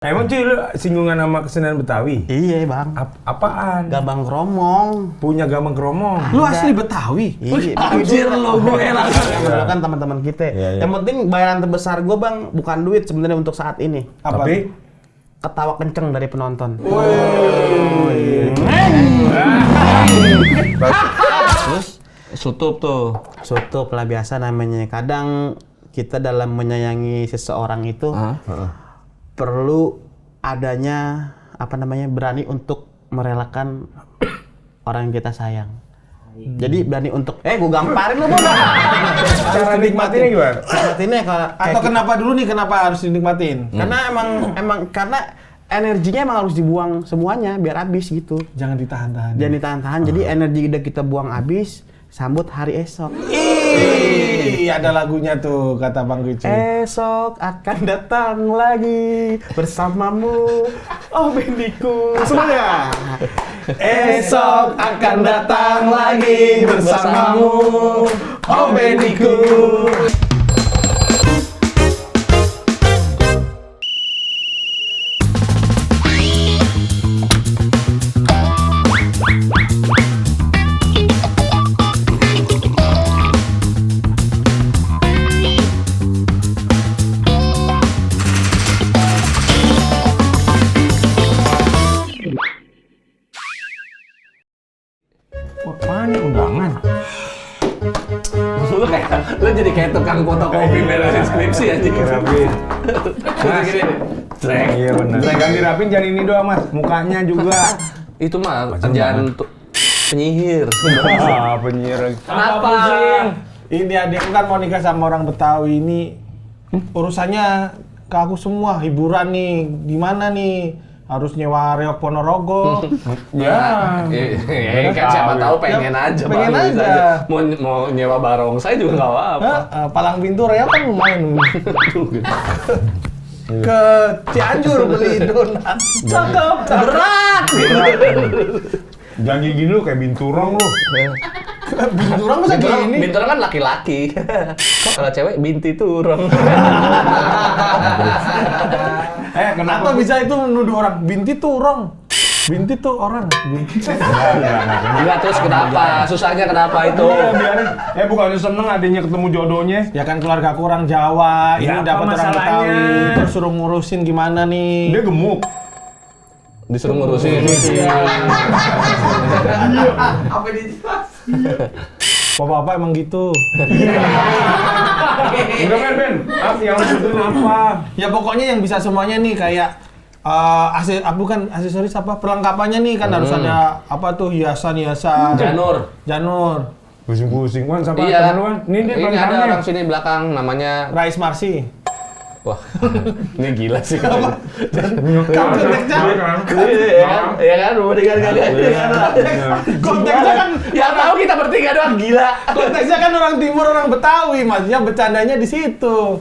Emang cuy lu singgungan sama kesenian Betawi? Iya bang. Apaan? Gambang Kromong. Punya Gambang Kromong. Lu asli Betawi? Iya. Anjir lo gue langsung. Itu kan teman-teman kita. Iya. Yang penting bayaran terbesar gue bang bukan duit sebenarnya untuk saat ini. Apa? Tapi Ketawa kenceng dari penonton. Terus sutup tuh. Sutup lah biasa namanya. Kadang kita dalam menyayangi seseorang itu perlu adanya berani untuk merelakan orang yang kita sayang. Jadi berani untuk gue gamparin lu Bang. cara nikmatinnya gimana? Nikmatinnya Atau kenapa dulu nih kenapa harus dinikmatin? karena karena energinya emang harus dibuang semuanya biar habis gitu. Jangan ditahan-tahan. Jangan ditahan-tahan. Jadi energi udah kita buang habis, sambut hari esok. Ada lagunya tuh kata Bang Guci. Esok akan datang lagi bersamamu, oh bendiku. Semuanya. Esok akan datang lagi bersamamu, oh bendiku. Apaan undangan? Lu jadi kayak tukang fotokopi beresin skripsi anjing. Dirapin. Mas, Trek. Iya benar. Jangan dirapin, jangan ini doang mas. Mukanya juga. Itu mah kerjaan untuk penyihir. Penyihir. Kenapa? Ini adikku kan mau nikah sama orang Betawi ini. Urusannya ke aku semua, hiburan nih. Gimana nih? Harus nyewa reok Ponorogo. Ya. Kan siapa tahu pengen Ya, aja. pengen Bang, bisa aja. Mau nyewa barongsai juga nggak apa-apa. Palang pintu reok kan lumayan. Ke Cianjur beli donat. Cakep. Berat. Jangan gini lu kayak binturong lu. Binturang masa gini? Binturong kan laki-laki. Kalau cewek binti turong. Kenapa bisa itu menuduh orang? Binti tuh orang. Binti tuh orang. Binti. Enggak, terus kenapa? Susahnya kenapa itu? Iya, biarin. Bukannya seneng adanya ketemu jodohnya. Ya kan keluarga aku orang Jawa, Ya, ini apa dapat orang masalahnya? Betawi, terus suruh ngurusin gimana nih? Dia gemuk. Disuruh ngurusin. Apa Bapak-bapak emang gitu. Udah Ben. Yang lu butuhin apa? Ya pokoknya yang bisa semuanya nih kayak bukan aksesoris apa perlengkapannya nih kan harus ada apa tuh hiasan-hiasan. Janur. Pusing-pusing Wan sama Iya. temen lu Wan. Ini dia Ini ada pelengkapnya. orang sini belakang namanya. Rais Marsi. Wah, ini gila sih. Kan konteksnya. Iya kan, rumah dengan Konteksnya kan Ya tahu kita bertiga doang gila. konteksnya kan orang timur orang Betawi, maksudnya bercandanya di situ.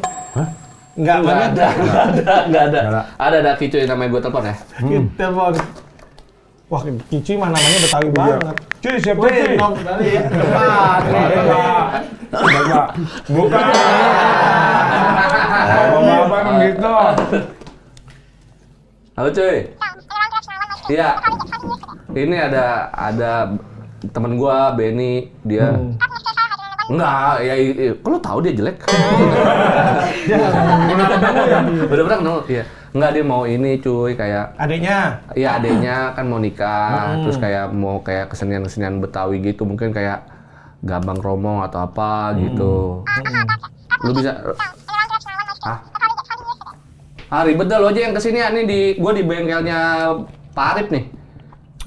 Enggak Enggak ada. Ada Kicu namanya gue telepon ya. Telepon. Wah, Kici mah namanya Betawi banget. Cuy, siap Wih, cuy. nom dari ya. Depan. Bapak. Bukan. Bapak emang gitu. Halo cuy. Iya. Ini ada temen gua Benny, dia enggak, kok lu tahu dia jelek? Udah pernah ketemu? Iya. Enggak, dia mau ini cuy, kayak Adiknya. iya adeknya kan mau nikah, terus kayak mau kayak kesenian-kesenian Betawi gitu, mungkin kayak Gambang Kromong atau apa gitu. Lu bisa ribet dah lo aja yang kesini ya, nih gua di bengkelnya Pak Arif nih.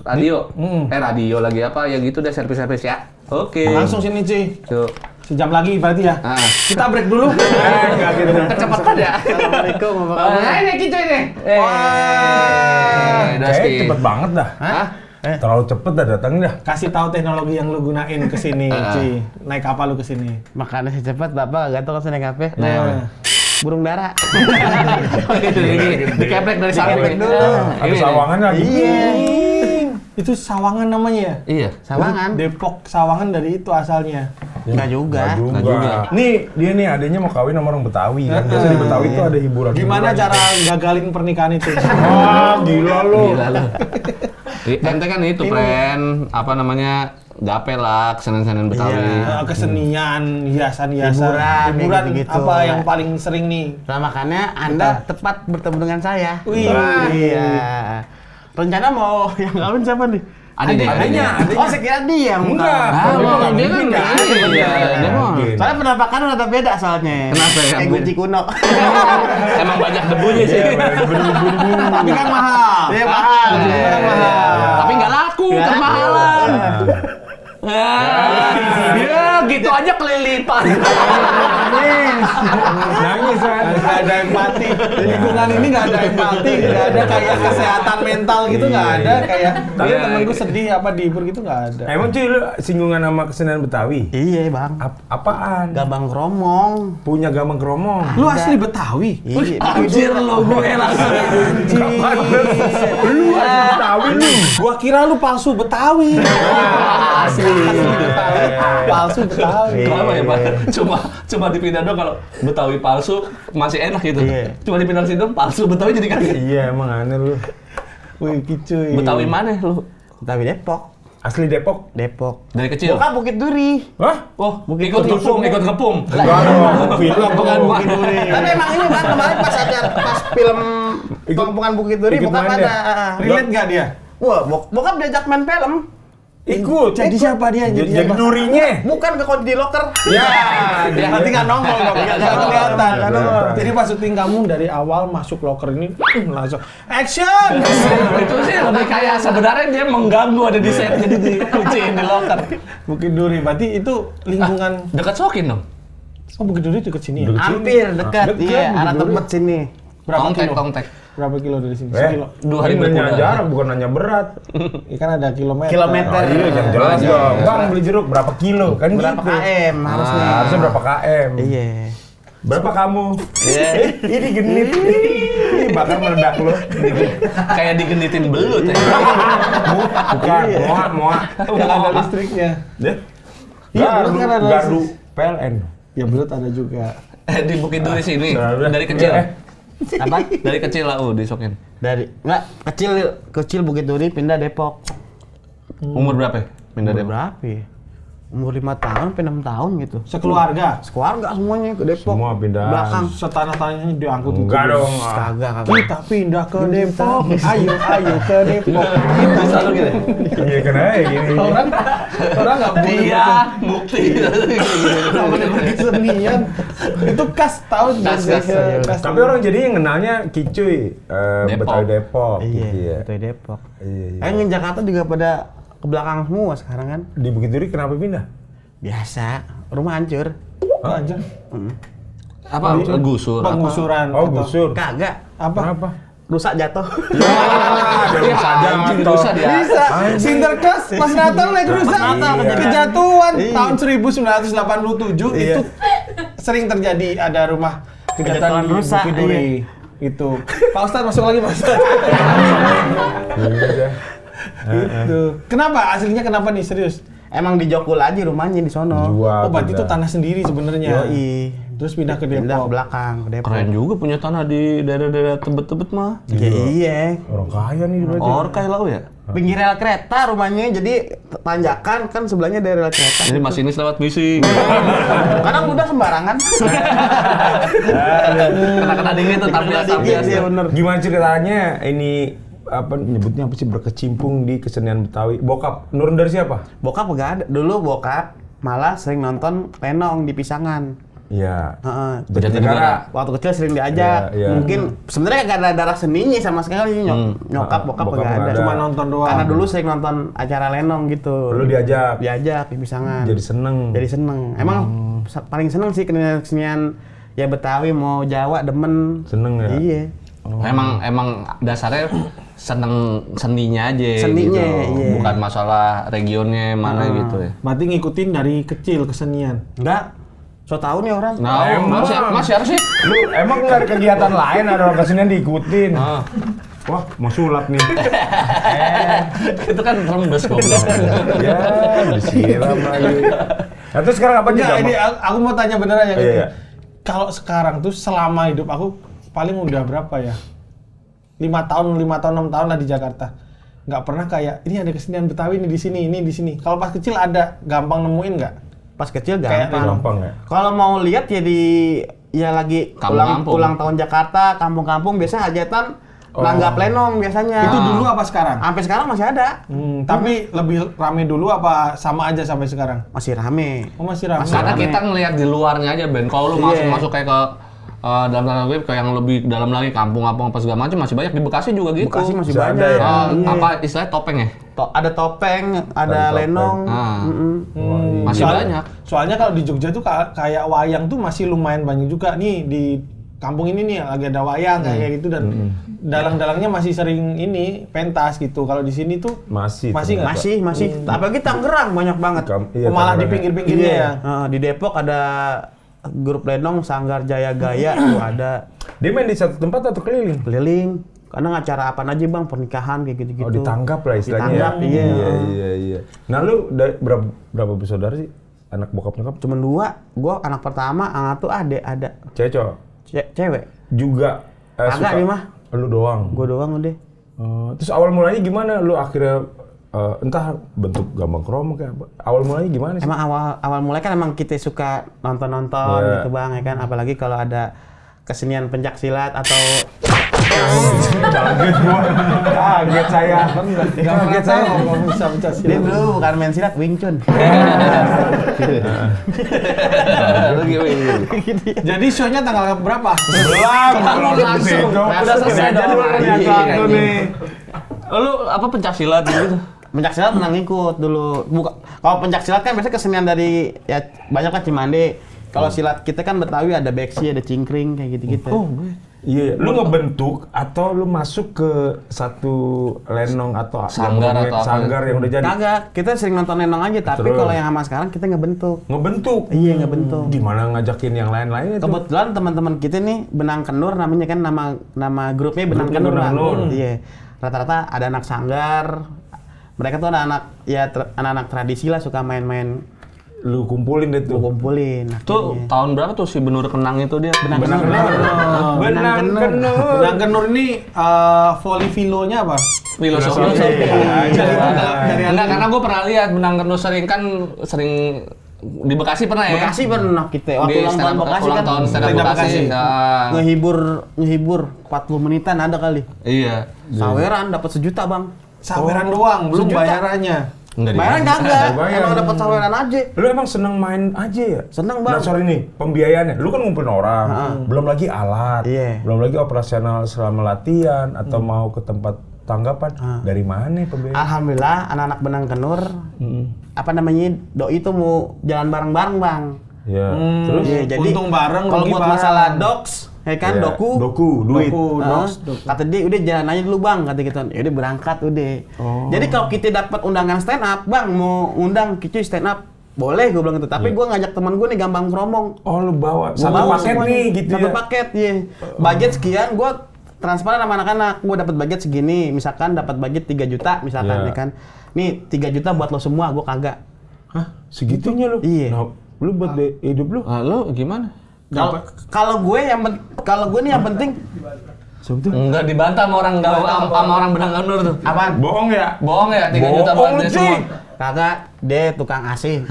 Radio. Radio lagi apa ya gitu deh, servis-servis ya. Oke. Langsung sini, Ci. Yuk. Sejam lagi berarti ya. Ah. Kita break dulu. Enggak gitu. Kecepatan ya. Assalamualaikum Ini gitu ini. Kayaknya cepet banget dah. Hah? Terlalu cepet dah datangnya dah. Kasih tahu teknologi yang lu gunain ke sini, Ci. Naik apa lu ke sini? Makanya secepat Bapak gak tahu kesana kafe. Nah, Burung dara. Dikeplek dari samping. Ada sawangan lagi. Iya. itu Sawangan namanya ya? Iya. Sawangan. Depok Sawangan dari itu asalnya. Enggak juga. Nggak juga. Nih, dia nih adanya mau kawin sama orang Betawi kan. Biasa di Betawi itu ada hiburan. Gimana cara gagalin pernikahan itu? Wah, gila lu. Gila lu. Ente kan itu, Pren, apa namanya, gape lah, kesenian-kesenian Betawi. Kesenian, hiasan-hiasan, Hiburan, gitu-gitu. apa yang paling sering nih? Nah, makanya Anda tepat bertemu dengan saya. Wih. Iya. Rencana mau yang kawin siapa nih? Adanya. Oh, saya kira dia yang Enggak. Ah, Dia mau nggak dia mungkin, kan nggak ada. iya. Dia mah. Soalnya penampakan rada beda soalnya. Kenapa ya? Kayak kunci kuno. Emang banyak debunya sih. Tapi kan mahal. Iya, mahal. Iya, kan mahal. Tapi nggak laku, Nggak laku. kemahalan. Ya, gitu aja kelilipan. Nangis kan. Nggak ada empati. Di lingkungan ini nggak ada empati, nggak ada kayak kesehatan mental gitu, nggak ada kayak. Tapi Iya. temenku sedih apa dihibur gitu nggak ada. Emang cuy lu singgungan sama kesenian Betawi? Iya, Bang. Apaan? Gambang kromong. Punya gambang kromong. Lu asli Betawi? Iya. Anjir lo, gue langsung. Lu asli Betawi lu. Gua kira lu palsu Betawi. Asli. Betawi. Palsu Betawi. Kenapa ya, Pak? Cuma dipindah dong kalau Betawi palsu masih enak gitu. Iya. Cuma dipindah sini dong palsu Betawi jadi kaget. Iya, emang aneh lu. Wih, kicuy. Betawi mana lu? Tapi Depok. Asli Depok. Depok. Dari kecil. Bokap Bukit Duri. Hah? Oh, ikut ngepung. Enggak dong. Film Bukan Bukit Duri. Tapi emang ini Bang, kemarin pas film Kampungan Bukit Duri ikut bokap main ada. Relate nggak dia? Wah, bokap diajak main film. Ikut. Jadi siapa dia? Jadi durinya. Bukan ke kunci locker. Ya, Dia nanti nggak nongol dong, nggak kelihatan. Nggak kelihatan. Jadi pas syuting kamu dari awal masuk locker ini langsung action. Itu sih lebih kayak sebenarnya dia mengganggu ada di set jadi dikunciin di locker. Bukit Duri, berarti itu lingkungan. Dekat Sokin dong. Oh, Bukit Duri deket sini ya? Hampir dekat. Dekat, Iya, arah Bukit Duri. Tebet sini. Berapa Tongtek, kilo? tongtek. Berapa kilo dari sini? Eh, Sekilo. 2 hari ini nanya berkuda. jarak bukan nanya berat. Ya kan ada kilometer. Kilometer. Iya, jangan jelas dong. Bang beli jeruk berapa kilo? Kan Berapa gitu. km harusnya? Harusnya berapa km? Iya. Berapa kamu? Iya. Ini genit. Ini bakal meledak lo. Kayak digenitin belut ya. Bukan, moa. Yang ada listriknya. Deh. Iya, belut kan ada Gardu PLN. Ya belut ada juga. Di Bukit Duri sini Udah. dari kecil. Apa? Dari kecil lah di Sokin. Dari enggak kecil Bukit Duri pindah Depok. Umur berapa ya? Pindah Umur Depok. berapa ya? Umur 5 tahun, 6 tahun gitu. Sekeluarga. Sekeluarga semuanya ke Depok. Semua pindah. Belakang. Setanah-tanahnya diangkut. Enggak dong. Kagak. Kita pindah ke Depok. Ayo ke Depok. Kita selalu gitu. Iya kenapa gini? Orang nggak boleh. Dia bukti. Nggak boleh kesenian. Itu kas tahu Kas. Tapi orang jadinya kenalnya Kicuy, Depok. Betawi Depok. Iya, gitu ya. itu Depok. Iya. Yang Jakarta juga pada ke belakang semua sekarang kan. Di Bukit Duri kenapa pindah? Biasa, rumah hancur. Hah, anjir. Apa? Gusur. Penggusuran. Oh, atau- gusur. Kagak, Apa? Kenapa? rusak jatuh. Iya, anjing dosa dia. Bisa. Sinterklas pas Natal naik rusak. Natal Kejatuhan Iya. tahun 1987 Iya. itu sering terjadi ada rumah kejatuhan Kejatuhan di rusak, Bukit Duri. Itu. Pak Ustadz masuk lagi Pak Ustadz. Gitu. Kenapa? Aslinya kenapa nih serius? Emang di Jokul aja rumahnya di sono. Jual. Oh, berarti itu tanah sendiri sebenarnya. Yoi. Terus pindah ke Pindah ke Depok. belakang, ke Depok. Keren juga punya tanah di daerah-daerah Tebet-Tebet mah. Ya, iya. Orang kaya nih berarti. Orkai lau ya. Pinggir rel kereta rumahnya, jadi tanjakan kan sebelahnya dari rel kereta. Ini masinis lewat misi. Kadang udah sembarangan. Kena-kena dingin tuh Dikit, tampil-tampil. iya bener. Gimana ceritanya ini apa nyebutnya apa sih berkecimpung di kesenian Betawi? Bokap nurun dari siapa? Bokap enggak ada. Dulu bokap malah sering nonton Lenong di Pisangan. Iya. Heeh. Jatinegara. Waktu kecil sering diajak. Iya, iya. Mungkin sebenarnya gak ada darah seninya sama sekali. Nyokap bokap Bokap enggak nggak ada. ada. Cuma nonton doang. Karena dulu sering nonton acara Lenong gitu. Lu diajak. Diajak di Pisangan. Jadi seneng. Jadi seneng. Emang paling seneng sih kesenian ya Betawi mau Jawa demen. Seneng ya? Iya. Emang dasarnya seneng seninya aja Seninya, gitu. iya. Bukan masalah regionnya mana gitu ya. Berarti ngikutin dari kecil kesenian. Enggak. So tau nih orang. Nah, Emang. masih harus sih. Lu emang nggak ada kegiatan lain ada orang kesenian diikutin? Wah, mau sulap nih. Itu kan rembes goblok. Ya, disiram lagi. Nah, terus sekarang apa Enggak, nih? ini aku mau tanya beneran yang Iya, ini. iya. Kalau sekarang tuh selama hidup aku paling udah berapa ya? 5 tahun, 6 tahun lah di Jakarta. Nggak pernah kayak, ini ada kesenian Betawi ini di sini, ini di sini. Kalau pas kecil ada, gampang nemuin nggak? Pas kecil Kayak gampang. Gampang ya? Kalau mau lihat ya lagi Kampung-kampung. ulang tahun Jakarta, kampung-kampung biasa hajatan nanggap lenong biasanya. Itu dulu apa sekarang? Sampai sekarang masih ada. Tapi lebih rame dulu apa sama aja sampai sekarang? Masih rame. Oh masih rame. Karena kita ngelihat di luarnya aja, Ben. Kalau lu Iya. masuk kayak ke dalam tanda kutip kayak yang lebih dalam lagi kampung-kampung apa segala macam masih banyak di Bekasi juga gitu. Bekasi masih Masih ada banyak. ya? Iya. Apa istilahnya topeng ya? Ada topeng, ada topeng. lenong. Ah. Mm-mm. Masih banyak. Soalnya kalau di Jogja tuh kayak wayang tuh masih lumayan banyak juga nih di kampung ini nih lagi ada wayang kayak gitu dan dalang-dalangnya masih sering ini pentas gitu. Kalau di sini tuh Masih. nggak? Masih. Apalagi Tangerang banyak banget. Iya, Malah di Tangerang ya. pinggir-pinggirnya ya. Di Depok ada grup lenong Sanggar Jaya Gaya tuh ada Dia main di satu tempat atau keliling? keliling. Karena acara apa aja bang, pernikahan kayak gitu-gitu. Oh, ditanggap lah istilahnya. Ditanggap, ya? iya. Iya. Nah, lu berapa bersaudara sih? Anak bokap nyokap? Cuman 2, gua anak pertama, Angga tuh ada Cewek cowok? cewek. Juga Agak nih mah. Lu doang. Gua doang udah. Terus awal mulanya gimana? Lu akhirnya entah bentuk gambang kromong kayak apa? Awal mulanya gimana sih? Emang awal mulai kan emang kita suka nonton-nonton Iya. gitu bang, ya kan. Apalagi kalau ada kesenian pencak silat atau Kaget gua. Kaget saya. Kaget saya. Nggak bisa dia silat. dulu bukan main silat, Wing Chun. Jadi show-nya tanggal berapa? Belum langsung. Udah selesai Jadi dong. lu yang Iya, satu iya. nih. Lu apa pencak silat gitu? Pencak silat pernah ngikut dulu. Kalau pencak silat kan biasanya kesenian dari ya banyak kan Cimande. Kalau silat kita kan Betawi ada beksi, ada cingkring kayak gitu-gitu. Iya, lu ngebentuk atau lu masuk ke satu lenong atau Sanggar yang atau apa? sanggar yang udah jadi? Kagak, kita sering nonton lenong aja, tapi Terus? kalau yang sama sekarang kita ngebentuk. Ngebentuk. Iya, ngebentuk. Gimana ngajakin yang lain-lain itu? Kebetulan teman-teman kita nih Benang Kenur namanya kan nama grupnya Benang Grupnya Kenur. Benang Bang. Kenur. Iya. Rata-rata ada anak sanggar. Mereka tuh anak-anak anak-anak tradisi lah suka main-main. Lu kumpulin deh tuh. Gua kumpulin. Tuh akhirnya. tahun berapa tuh si Benur Kenang itu dia? Benang kenur. Benang kenur. Benang Kenur ini volley filonya apa? Filosofi. Enggak, karena gue pernah lihat Benang Kenur sering di Bekasi pernah ya? Bekasi pernah kita waktu Di ulang tahun Bekasi ulang kan tahun stand up Stand up Bekasi. Bekasi. Nah, ngehibur 40 menitan ada kali. iya. Saweran dapat 1 juta, Bang. Saweran doang, belum 1 juta. bayarannya. Enggak Bayaran dibayar. kagak. Nggak bayar. Emang dapat saweran aja. Lu emang seneng main aja ya? Seneng, Bang. Nah, sorry nih, pembiayaannya. Lu kan ngumpulin orang, belum lagi alat, Iya. belum lagi operasional selama latihan atau mau ke tempat tanggapan. Dari mana pembiayaan? Alhamdulillah anak-anak Benang Kenur apa namanya doi itu mau jalan bareng-bareng, Bang. Ya, terus Iya, jadi untung bareng, kalau rugi buat bareng. masalah docs, ya kan Iya, doku, duit. Kata dia udah jalan aja dulu, Bang, kata gitu. Ya udah berangkat udah. Jadi kalau kita dapat undangan stand up, Bang, mau undang Kicuy stand up, boleh gue bilang gitu. Tapi gue ngajak teman gue nih Gambang Kromong. Oh, lu bawa Gua satu bawa paket semuanya. nih gitu Satu ya. paket, iya. Budget sekian, gue transparan sama anak-anak. Gue dapat budget segini, misalkan dapat budget 3 juta, misalkan Iya. ya kan. Nih 3 juta buat lo semua, gue kagak. Hah? Segitunya lu? Iya. Nah, lu buat hidup lu? Lu gimana? Kalau gue nih yang penting Enggak dibantah sama orang sama orang Benang Kenur tuh. apaan? Bohong ya? Bohong ya 3 juta buat Bohong, dia cuy. semua. Kagak, dia tukang asih.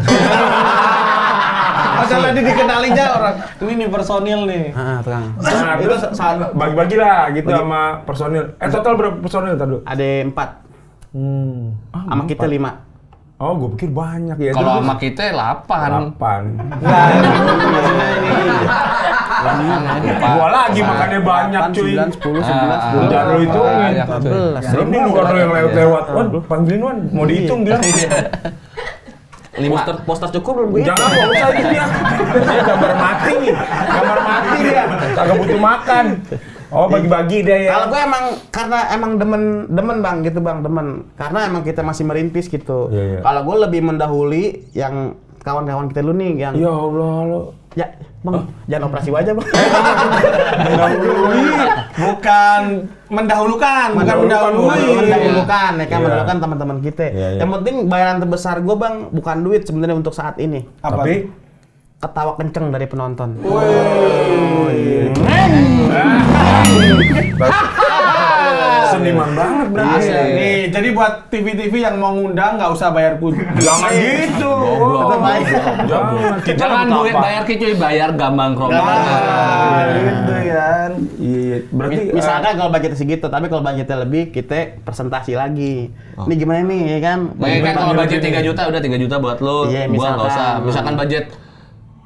Asal tadi dikenalin aja orang. Ini nih personil nih. Tukang. Nah, terus bagi-bagi lah gitu sama personil. Total berapa personil tadi? Ada 4. Sama kita 5. Oh, gue pikir banyak ya. Kalau Terus- sama kita 8. 8. Gua Gua lagi makannya banyak, cuy. 9, 10, 11, 12. Jangan lu hitungin. 12. Belum nih bukan lu yang lewat-lewat. Wan, panggilin Wan, mau dihitung bilang. 5. Poster cukup belum gue? Jangan, nggak usah itu dia. Dia gambar mati nih. Gambar mati dia. Kagak butuh makan. Oh, bagi-bagi dia ya. Kalau gue karena emang demen Bang gitu Bang, demen. Karena emang kita masih merintis gitu. Iya, iya. Kalau gue lebih mendahului yang kawan-kawan kita dulu nih yang Ya Allah, lo Ya, Bang, jangan operasi wajah, Bang. Bukan mendahulukan, bukan mendahului. Mendahulukan, ya kan, Iya. mendahulukan teman-teman kita. Iya, iya. Yang penting bayaran terbesar gue, Bang, bukan duit sebenarnya untuk saat ini. Apa? Tapi Ketawa kenceng dari penonton. seniman banget berarti. Asli. Nih, jadi buat TV-TV yang mau ngundang nggak usah bayar kunci. Jangan gitu. Jangan duit bayar kicuy, bayar gambang kromong. Gitu kan. Iya, berarti Misalkan kalau budgetnya segitu, tapi kalau budgetnya lebih, kita presentasi lagi. Ini gimana nih, ya kan? Kan kalau budget 3 juta udah 3 juta buat lu. Iya, Gua nggak misalkan. usah. Misalkan budget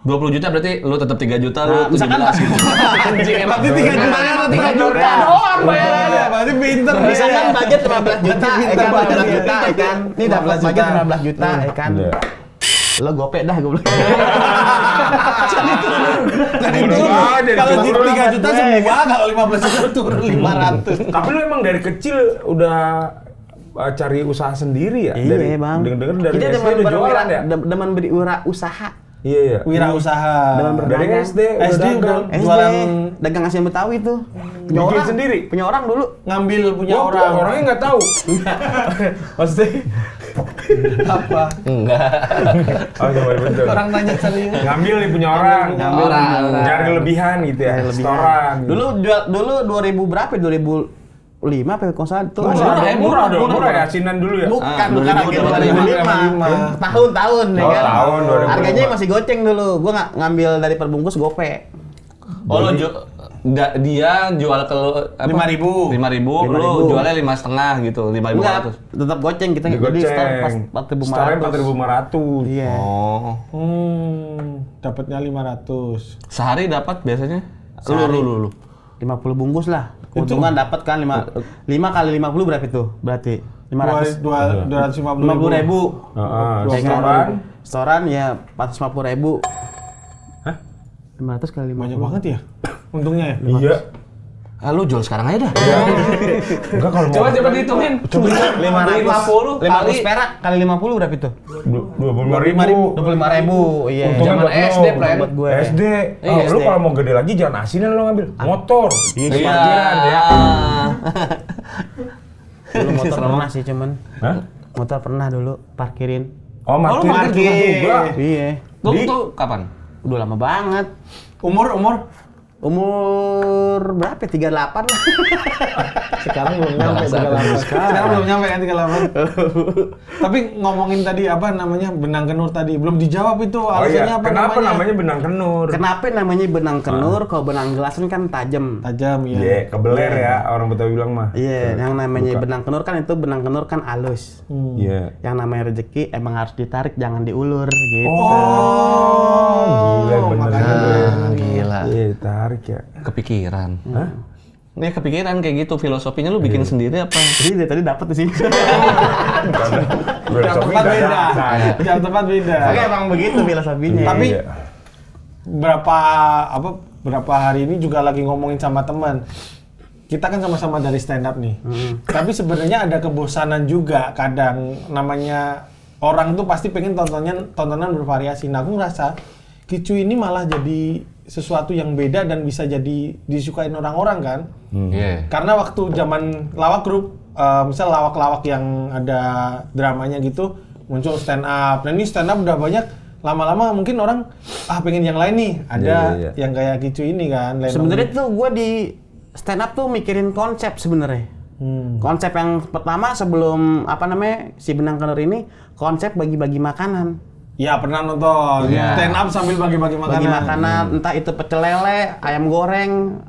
20 juta berarti lu tetap 3 juta, lu Nah, misalkan 17 gitu. Anjing emang Berarti 3 juta, 3 juta doang bayar. Iya, berarti pinter nih. Misalkan budget 15 juta, ya kan? 15 juta, ya kan? Ini dapat 15 budget juta. 15 juta, ya kan? Iya. Lo gopek dah, gue bilang. Kalau 3 juta semua, kalau 15 juta turun 500. Tapi lu emang dari kecil udah cari usaha sendiri ya? Iya, Bang. Dengar-dengar dari Kita SD udah jualan ya? demen berwirausaha. Iya, iya. Wirausaha. Demen Dari berdagang. SD SD dagang. udah SD, jualan, dagang asian Betawi tuh. Punya Bikin orang sendiri? Punya orang dulu. ngambil punya Wah, orang. orangnya nggak tahu. Maksudnya Apa? Enggak. oh iya betul. Orang tanya serius. Ngambil nih punya orang, Ngambil orang. Cari kelebihan gitu ya, Cari lebihan. setoran. Dulu 2000 berapa? 2005 apa kalau salah tuh. Murah dong, murah ya asinan dulu ya. Bukan, bukan 2005. harga 2005. Tahun-tahun ya Oh, kan. tahun 2005. Harganya masih goceng dulu. Gua nggak ngambil dari perbungkus gope. Oh lu dia jual ke lu 5.000. 5.000, lu 5.000. jualnya 5,5 gitu, Enggak, 5.500. tetap goceng kita. Jadi Digoceng. store pas 4.500. 4.500. Iya. Oh. Dapatnya 500. Sehari dapat biasanya? Sehari. Lu. 50 bungkus lah. Keuntungan dapat kan 5 kali 50 berapa itu? Berarti 500. 250.000. 50.000. Setoran. Setoran ya 450.000. Hah? 500 kali 50. Banyak banget ya untungnya ya. Iya. Ah, lu jual sekarang aja dah. Enggak kalau mau. Coba dihitungin. Coba 50 kali 500 perak kali 50 berapa itu? 25.000. 25.000. Iya. Untungnya Zaman buat lu. SD, Pren. Buat gue. SD. Iya, Oh, lu SD. kalau mau gede lagi jangan asinan lu ngambil. Motor. Iya, Di iya. parkiran ya. Dulu motor pernah sih cuman. Hah? Motor pernah dulu parkirin. Oh, parkir parkir. juga. Iya. Lu tuh kapan? Udah lama banget. Umur Umur berapa? 38 lah. sekarang belum nyampe 38. Sekarang belum nyampe kan 38. Tapi ngomongin tadi apa namanya benang kenur tadi belum dijawab itu Oh alasannya iya, apa kenapa namanya benang kenur? Kenapa namanya benang kenur? Kalau benang gelas kan tajam. tajam ya. Iya, kebeler ya orang Betawi bilang mah. Iya, yang namanya Buka. benang kenur kan itu benang kenur kan halus. Iya. Yang namanya rezeki emang harus ditarik, jangan diulur gitu. Oh, gila bener makanya juga ya. Gila. Iya, tarik ya. Kepikiran. Hah? Nih kepikiran kayak gitu filosofinya lu bikin sendiri apa? Jadi dari tadi dapat di sini. Yang tempat beda. Yang tempat beda. Oke, emang begitu filosofinya. Tapi Iya. berapa hari ini juga lagi ngomongin sama teman. Kita kan sama-sama dari stand up nih. Tapi sebenarnya ada kebosanan juga kadang namanya orang tuh pasti pengen tontonan bervariasi. Nah, aku ngerasa Kicu ini malah jadi sesuatu yang beda dan bisa jadi disukain orang-orang kan. Iya. Karena waktu zaman lawak grup, misal lawak-lawak yang ada dramanya gitu, muncul stand up. Dan ini stand up udah banyak, lama-lama mungkin orang pengen yang lain nih. Ada Iya. yang kayak Kicu ini kan. sebenarnya tuh gue di stand up tuh mikirin konsep sebenarnya. Konsep yang pertama sebelum si benang kenur ini konsep bagi-bagi makanan. Ya pernah nonton Iya. stand up sambil bagi-bagi makanan. Bagi makanan, entah itu pecel lele, ayam goreng,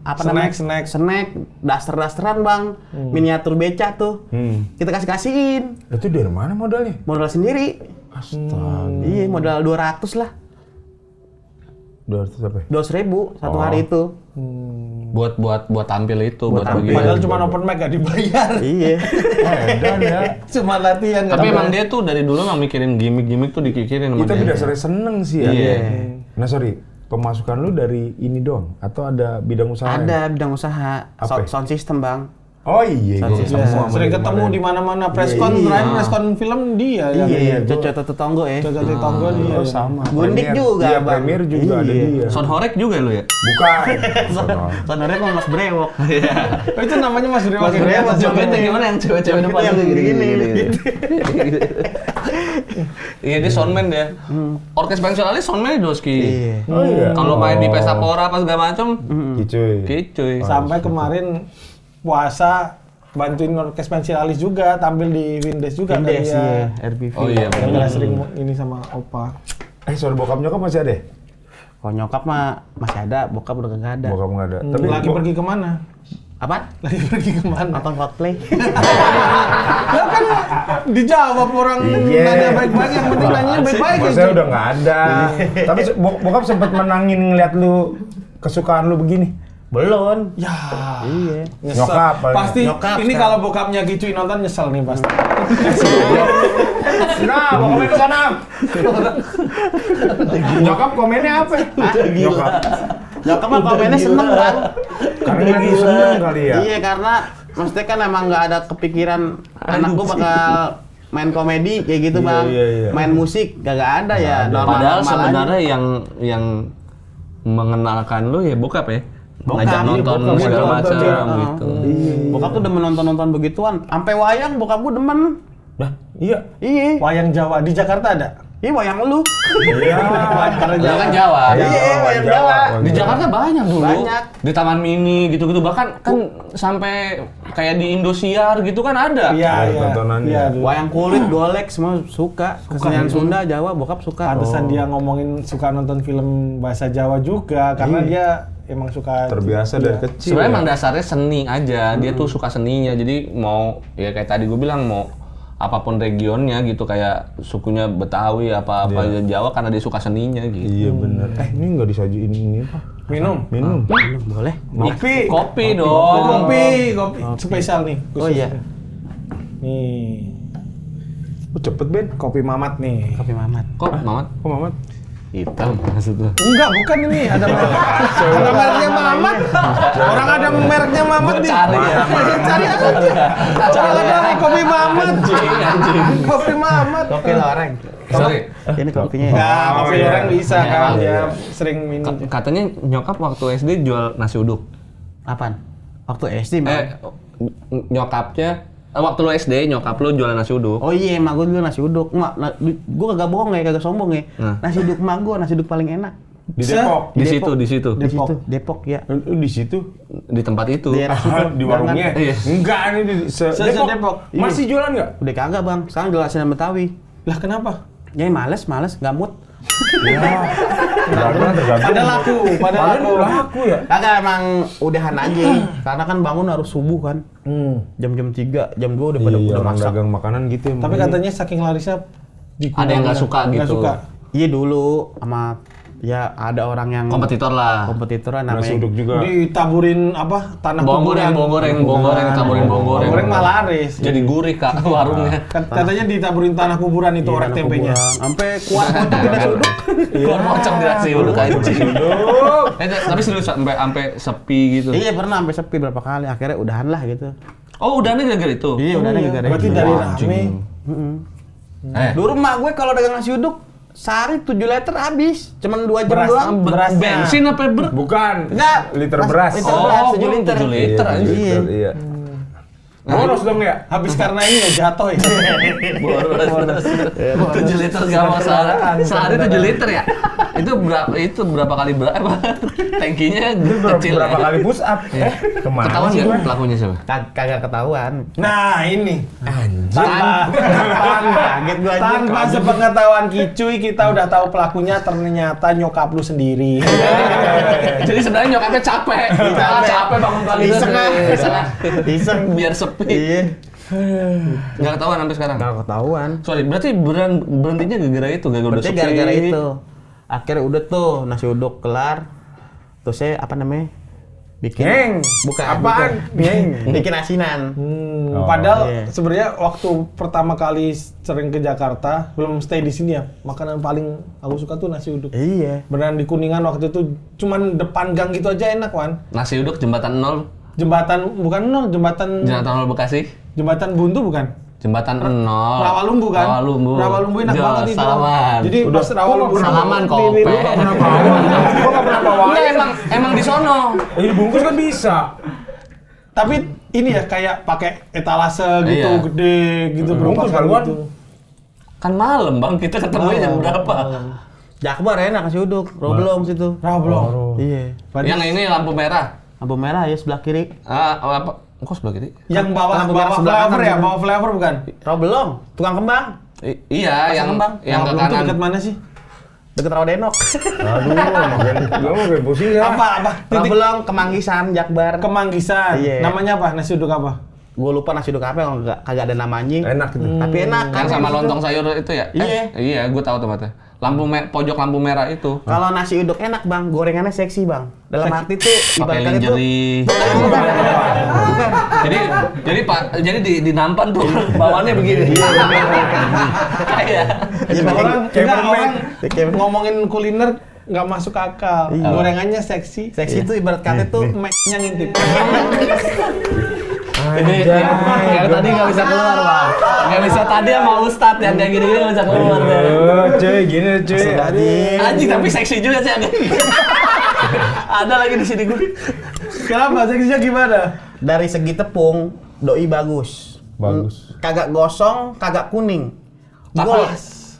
snack, daster-dasteran bang, miniatur beca tuh, kita kasih-kasihin, Itu dari mana modalnya? modal sendiri, Astaga. iya modal 200 lah, 200 apa? 200.000 satu hari itu, Buat tampil itu, buat tampil. bagi. Padahal cuma open mic gak dibayar. iya, Edan ya. Cuma latihan. nggak Tapi dibayar. emang dia tuh dari dulu nggak mikirin gimmick-gimmick tuh dipikirin sama Kita dia. dasarnya seneng sih ya. Iya. Nah sorry, pemasukan lu dari ini doang? Atau ada bidang usaha? ada bidang usaha, Apa ya? sound system bang, Oh iya, gue Iya, ketemu sama Sering dia ketemu kemarin. di mana-mana preskon, Iya. terakhir preskon film dia. Iya, Cocok Tetangga ya. Cocok Tonggo dia. Oh sama. Gundik Premier. juga, Iya, Bang. premier juga ada Iya. dia. Son Horek juga lu ya? Bukan. Sebenarnya kok Mas Brewok. Oh, itu namanya Mas Brewok. Mas Brewok, Jogetnya gimana yang cewek-cewek depan yang tuh gini-gini. Iya dia soundman dia. Orkes Pensiunalis soundman Doski. Iya. Oh iya. Kalau main di Pesta Pora apa segala macam, Kicuy. kicuy. Sampai kemarin puasa bantuin orkes pensialis juga, tampil di Windes juga Indes kan dia. ya, RBV. Oh iya. Karena sering ini sama Opa. Soal bokap nyokap masih ada? Kalau nyokap mah masih ada, bokap udah kagak ada. Bokap nggak ada. Tapi lagi pergi kemana? Apa? Lagi pergi kemana? Nonton Coldplay. Lah kan dijawab orang Iya. nanya baik-baik, yang penting nanya baik-baik Bos aja. saya udah nggak ada. Tapi bokap sempet menangin ngeliat lu kesukaan lu begini. Belum. Ya, Iya. nyesel. Nyokap, paling. Pasti Nyokap ini sekarang. kalau bokapnya Kicuy nonton nyesel nih pasti. Nah, mau komen ke sana. Nyokap komennya apa? Nyokap. Nyokap mah komennya seneng kan. Karena lagi seneng kali ya. Iya, karena maksudnya kan emang nggak ada kepikiran anak gua bakal main komedi kayak gitu, Iya, Bang. iya, iya. Main musik kagak ada ya. Padahal Normal-normal sebenarnya aja. yang mengenalkan lu ya bokap ya. Bokap, Ngajak iya, nonton bokap, segala nonton macam dia. gitu. Bokap tuh udah menonton begituan. Sampai wayang bokap gua demen. Dah, iya. Iya. Wayang Jawa di Jakarta ada? Iya, wayang lu. Iya. Karena Dia kan Jawa. Iya, wayang Jawa. Di Jakarta banyak dulu. Banyak. Di Taman Mini gitu-gitu bahkan kan sampai kayak di Indosiar gitu kan ada. Iya, Ada iya. tontonannya. Iya, dulu. Wayang kulit, golek semua suka. Kesenian Sunda, Jawa, bokap suka. Pantesan dia ngomongin suka nonton film bahasa Jawa juga karena dia emang suka Terbiasa dari kecil. Sebenarnya ya. emang dasarnya seni aja. Dia tuh suka seninya. Jadi mau ya kayak tadi gue bilang mau apapun regionnya gitu kayak sukunya Betawi apa-apa Jawa karena dia suka seninya gitu. Iya bener. Ini nggak disajiin ini apa? minum. Minum. Boleh. Ngopi. Kopi dong. Kopi spesial nih. Oh iya, Nih, Cepet Ben. kopi Mamat nih. kopi Mamat. Kok Mamat? Kok Mamat? Hitam maksud lu. Enggak, bukan ini. Ada mereknya Mamat. Orang ada mereknya Mamat nih. Cari ya. Cari aja. Cari ada kopi Mamat. Kopi Mamat. Kopi loreng. Sorry. Ini kopinya. Nah, kopi iya. orang bisa Iya, kan iya. dia sering minum. Katanya nyokap waktu SD jual nasi uduk. Apaan? Waktu SD, Bang. Nyokapnya waktu lu SD nyokap lu jualan nasi uduk. Oh iya, emak gue dulu nasi uduk. Mak, gue kagak bohong ya, kagak sombong ya. Nah. Nasi uduk emak gue, nasi uduk paling enak. Di Depok. Di situ, di situ. Di situ, Depok ya. Lu di situ? Di tempat itu. Di daerah situ. Di warungnya? Iya. Enggak, ini di Se-Depok. Depok. Masih jualan nggak? Udah kagak, Bang. Sekarang jelasin Betawi. Lah kenapa? Ya males, nggak mood. Iya. Tergantung. Pada laku, pada laku. Laku ya? Kagak, emang udahan aja. Karena kan bangun harus subuh kan. Jam-jam 3, jam 2 udah pada Iya, udah orang masak. dagang makanan gitu emang. Tapi katanya saking larisnya Ada yang nggak suka Nggak gitu. suka. Iya dulu sama ya ada orang yang Kompetitor lah. kompetitor nasi namanya. uduk juga. Ditaburin apa? Tanah Bawang goreng, taburin bawang goreng. Bawang goreng mah laris. Jadi gurih Kak warungnya. Katanya ditaburin tanah kuburan itu orek tempenya. Sampai kuat pocong di nasi uduk. Gua mocok di nasi uduk anjing. Uduk. Tapi serius sampai sepi gitu. Iya pernah sampai sepi berapa kali. Akhirnya udahan lah gitu. Oh, udah nih gara-gara itu. Iya udahan gara-gara Berarti itu. dari Wah, rame. Dulu emak gue kalau dagang nasi uduk sehari 7 liter habis. Cuman 2 jam Beras, doang. berasnya. Bensin apa ber? Bukan. Enggak. Liter beras. Liter beras, 7 liter. 7 liter Iya, anjing. liter, iya. Boros dong ya? Habis karena ini ya jatuh ya. Boros. 7 liter gak masalah. Sehari 7 liter ya? Itu berapa kali berapa? Tankinya kecil. Berapa ya? kali push up? Kemana Ketahuan sih nggak gua? pelakunya siapa? Kagak ketahuan. Nah ini tanpa Kaget gua aja. tanpa sepengetahuan Kicuy kita udah tahu pelakunya ternyata nyokap lu sendiri. Jadi sebenarnya nyokapnya capek. Capek bangun pagi. Iseng ah. Iseng. Biar sepi. Iya. Nggak ketahuan sampai sekarang. Nggak ketahuan. Sorry, berarti berhentinya gara-gara itu, gara-gara udah Berarti sepi. gara-gara itu. Akhirnya udah tuh nasi uduk kelar. Terus saya apa namanya? Bikin. Ngeng. Bukan. Apaan? Ngeng. Bikin asinan. Oh, Padahal iya. sebenarnya waktu pertama kali sering ke Jakarta belum stay di sini ya. Makanan paling aku suka tuh nasi uduk. Iya. Beneran di Kuningan waktu itu cuman depan gang gitu aja enak Wan. Nasi uduk jembatan 0 Jembatan bukan nol, jembatan Tol Bekasi. jembatan buntu bukan? Jembatan nol. Rawalumbu kan? Rawalumbu. Rawalumbu enak Jo, banget itu. Salaman. Jadi pas Rawalumbu Salaman kope. Gua nggak pernah bawa. Enggak, emang di sono. Dibungkus kan bisa. tapi ini ya kayak pakai etalase gitu, Iya. gede gitu Bungkus berapa haluan. gitu. Kan malam bang, kita ketemunya jam berapa? Jakbar enak nasi uduk, Roblong situ. Belum. Iya. Yang ini lampu merah. Lampu merah ya sebelah kiri. Apa? Kok sebelah kiri? Yang bawah Lampu merah sebelah flavor kanan. ya, bawah flavor bukan? Roblong, tukang kembang. Iya, yang Kembang. yang ke Belum tuh kanan. dekat mana sih? Deket Rawadenok. Aduh, gua mau kayak pusing ya. Apa? Titik Roblong, Kemanggisan, Jakbar. Kemanggisan. Iya. Namanya apa? Nasi uduk apa? Gue lupa nasi uduk apa yang kagak ada namanya. Enak gitu. Tapi enak kan. Yang sama gitu. lontong sayur itu ya? Iya. Iya, gue tahu tempatnya. Pojok lampu merah itu. Kalau nasi uduk enak bang, gorengannya seksi bang. Dalam arti tuh Pakai ibaratkan itu. lingerie. Bukan. Jadi di nampan tuh bawaannya begini. Kayak Orang ngomongin kuliner nggak masuk akal. Iya. Gorengannya seksi. Seksi itu ibarat kata tuh Make-nya ngintip. ini yang tadi nggak bisa keluar bang. Nggak bisa tadi sama Ustadz yang kayak gini nggak bisa keluar deh. Cuy, gini cuy. Anjing tapi seksi juga sih agak. Ada lagi di sini gue. Kenapa? Seksinya gimana? dari segi tepung, doi bagus. Bagus. Kagak gosong, kagak kuning. Tapi Gol.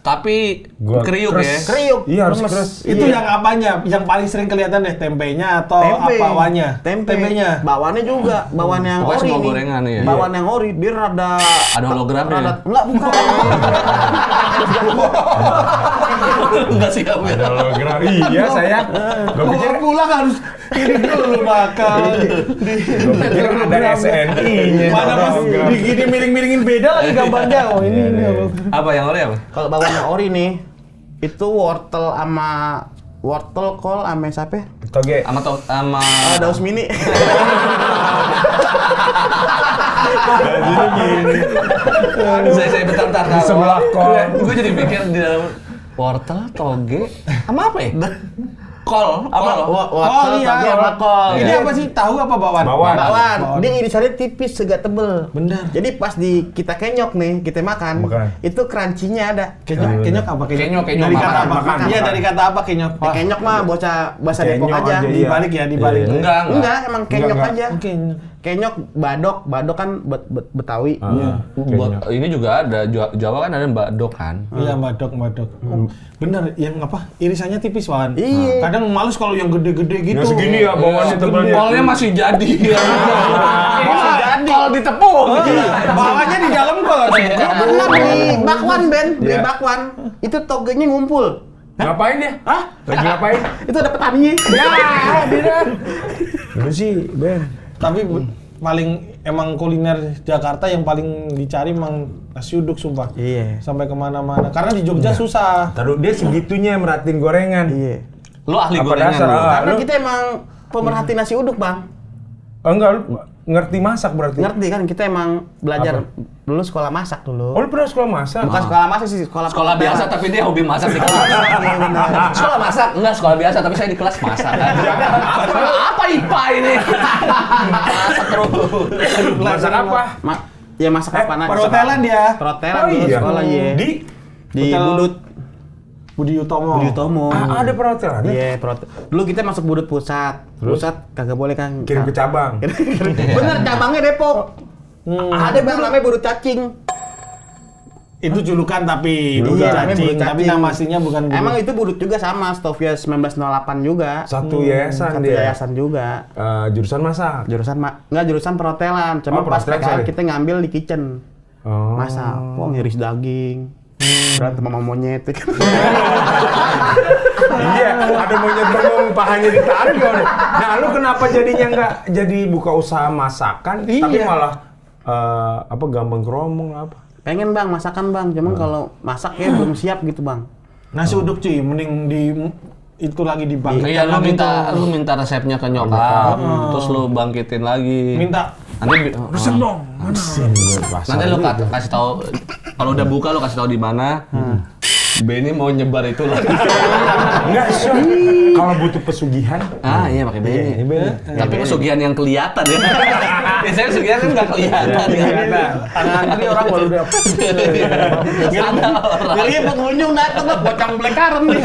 tapi Gua kriuk keras. ya. Kriuk. Iya, harus Lemes. keras. Itu Iya. yang apanya? Yang paling sering kelihatan deh, tempenya atau Tempe. apanya? Tempenya. Bawaannya juga, bawaan yang Pokoknya ori semua nih. gorengan ya. Bawaan yang ori, dia rada Ada hologramnya. Enggak, bukan. Enggak siap ya. Ada hologram. Iya, saya. Gua pikir Pulang harus ini dulu makan. ada SNI-nya. Mana pas digini miring-miringin beda lagi gambarnya. Oh ini hologram. Apa yang ori apa? Kalau bawaan yang ori nih, itu wortel sama kol sama siapa? Toge. Sama Daus mini. saya bentar. Di sebelah kol. Gue jadi pikir di dalam wortel, toge, sama apa ya? Kol, apa? Wortel, iya. toge sama kol. Ini apa sih? Tahu apa bawaan? Bawaan. Bawaan, dia irisannya tipis, agak tebel. Bener. Jadi pas kita kenyok nih, kita makan, itu crunchy-nya ada. Kenyok apa? Kenyok, Dari kata makan, apa? makan. Iya, dari kata apa kenyok? Kenyok mah bahasa Depok Kenyok aja. aja, iya. Dibalik ya, dibalik. Enggak, emang kenyok Enggak. aja. Kenyok. Kenyok, badok kan Betawi. Buat ini juga ada Jawa kan ada badok kan. Iya, badok. Oh, bener, yang apa? Irisannya tipis, Wan. Iya. Kadang males kalau yang gede-gede gitu. Yang segini ya, bawaannya tebelnya. Kolnya masih jadi. Masih jadi. Kol ditepung. Bawahnya di dalam kok. Gua pernah beli bakwan, Ben. Beli Iya. bakwan. Itu togenya ngumpul. Ngapain dia? Hah? Lagi ngapain? Itu ada petaninya. Itu sih, Ben. Tapi paling emang kuliner Jakarta yang paling dicari emang nasi uduk sumpah. Iya. Sampai kemana-mana. Karena di Jogja susah. Taruh dia segitunya merhatiin gorengan. Iya. Lu ahli Apa gorengan dasar, lu. ah? Karena lu- kita emang pemerhati nasi uduk, Bang. Enggak, lu ngerti masak berarti. Ngerti kan kita emang belajar dulu sekolah masak dulu. Oh, lu pernah sekolah masak? Bukan sekolah masak sih, sekolah Biasa tapi dia hobi masak di kelas. Sekolah masak? Enggak, sekolah biasa tapi saya di kelas masak. Apa IPA ini? Masak terus. Masak apa? Ya masak apa nanti? Perhotelan dia. Perhotelan Oh, dulu iya. sekolah ya. Di Di Hotel Budut. Budi Utomo. Budi Utomo. ada perhotelannya? Iya, dulu kita masuk Budut Pusat. Pusat kagak boleh kan. Kirim ke cabang. Bener, cabangnya Depok. Ada bang namanya Budut Cacing. Itu julukan tapi Budut Iya, namanya Cacing. Budut Tapi Cacing. nama aslinya bukan Budut. Emang itu Budut juga sama, Stovia 1908 juga. Satu yayasan Satu dia. yayasan juga. Jurusan masak. Enggak jurusan perhotelan, cuma Oh, pas perhotelan, PKL sorry. kita ngambil di kitchen. Oh. Masak, ngiris daging. Berantem sama monyet. Iya, ada monyet bengong pahanya ditarik gimana? Nah, lu kenapa jadinya nggak jadi buka usaha masakan, tapi malah gampang keromong apa? Pengen bang, masakan bang, cuman kalau masak ya belum siap gitu bang. Nasi uduk cuy, mending di itu lagi dibangkitkan. Iya, lagi lu minta resepnya ke nyokap, terus lu bangkitin lagi. Minta Nanti resep dong. Nanti lu kasih tahu kalau udah buka lu kasih tahu di mana. Benny mau nyebar itu lah. Enggak, kalau butuh pesugihan. Iya pakai Benny. Benny. Tapi pesugihan yang kelihatan ya. Biasanya pesugihan kan nggak kelihatan. Tangan kiri orang baru udah. Jadi pengunjung datang lah pocong blackcurrant nih.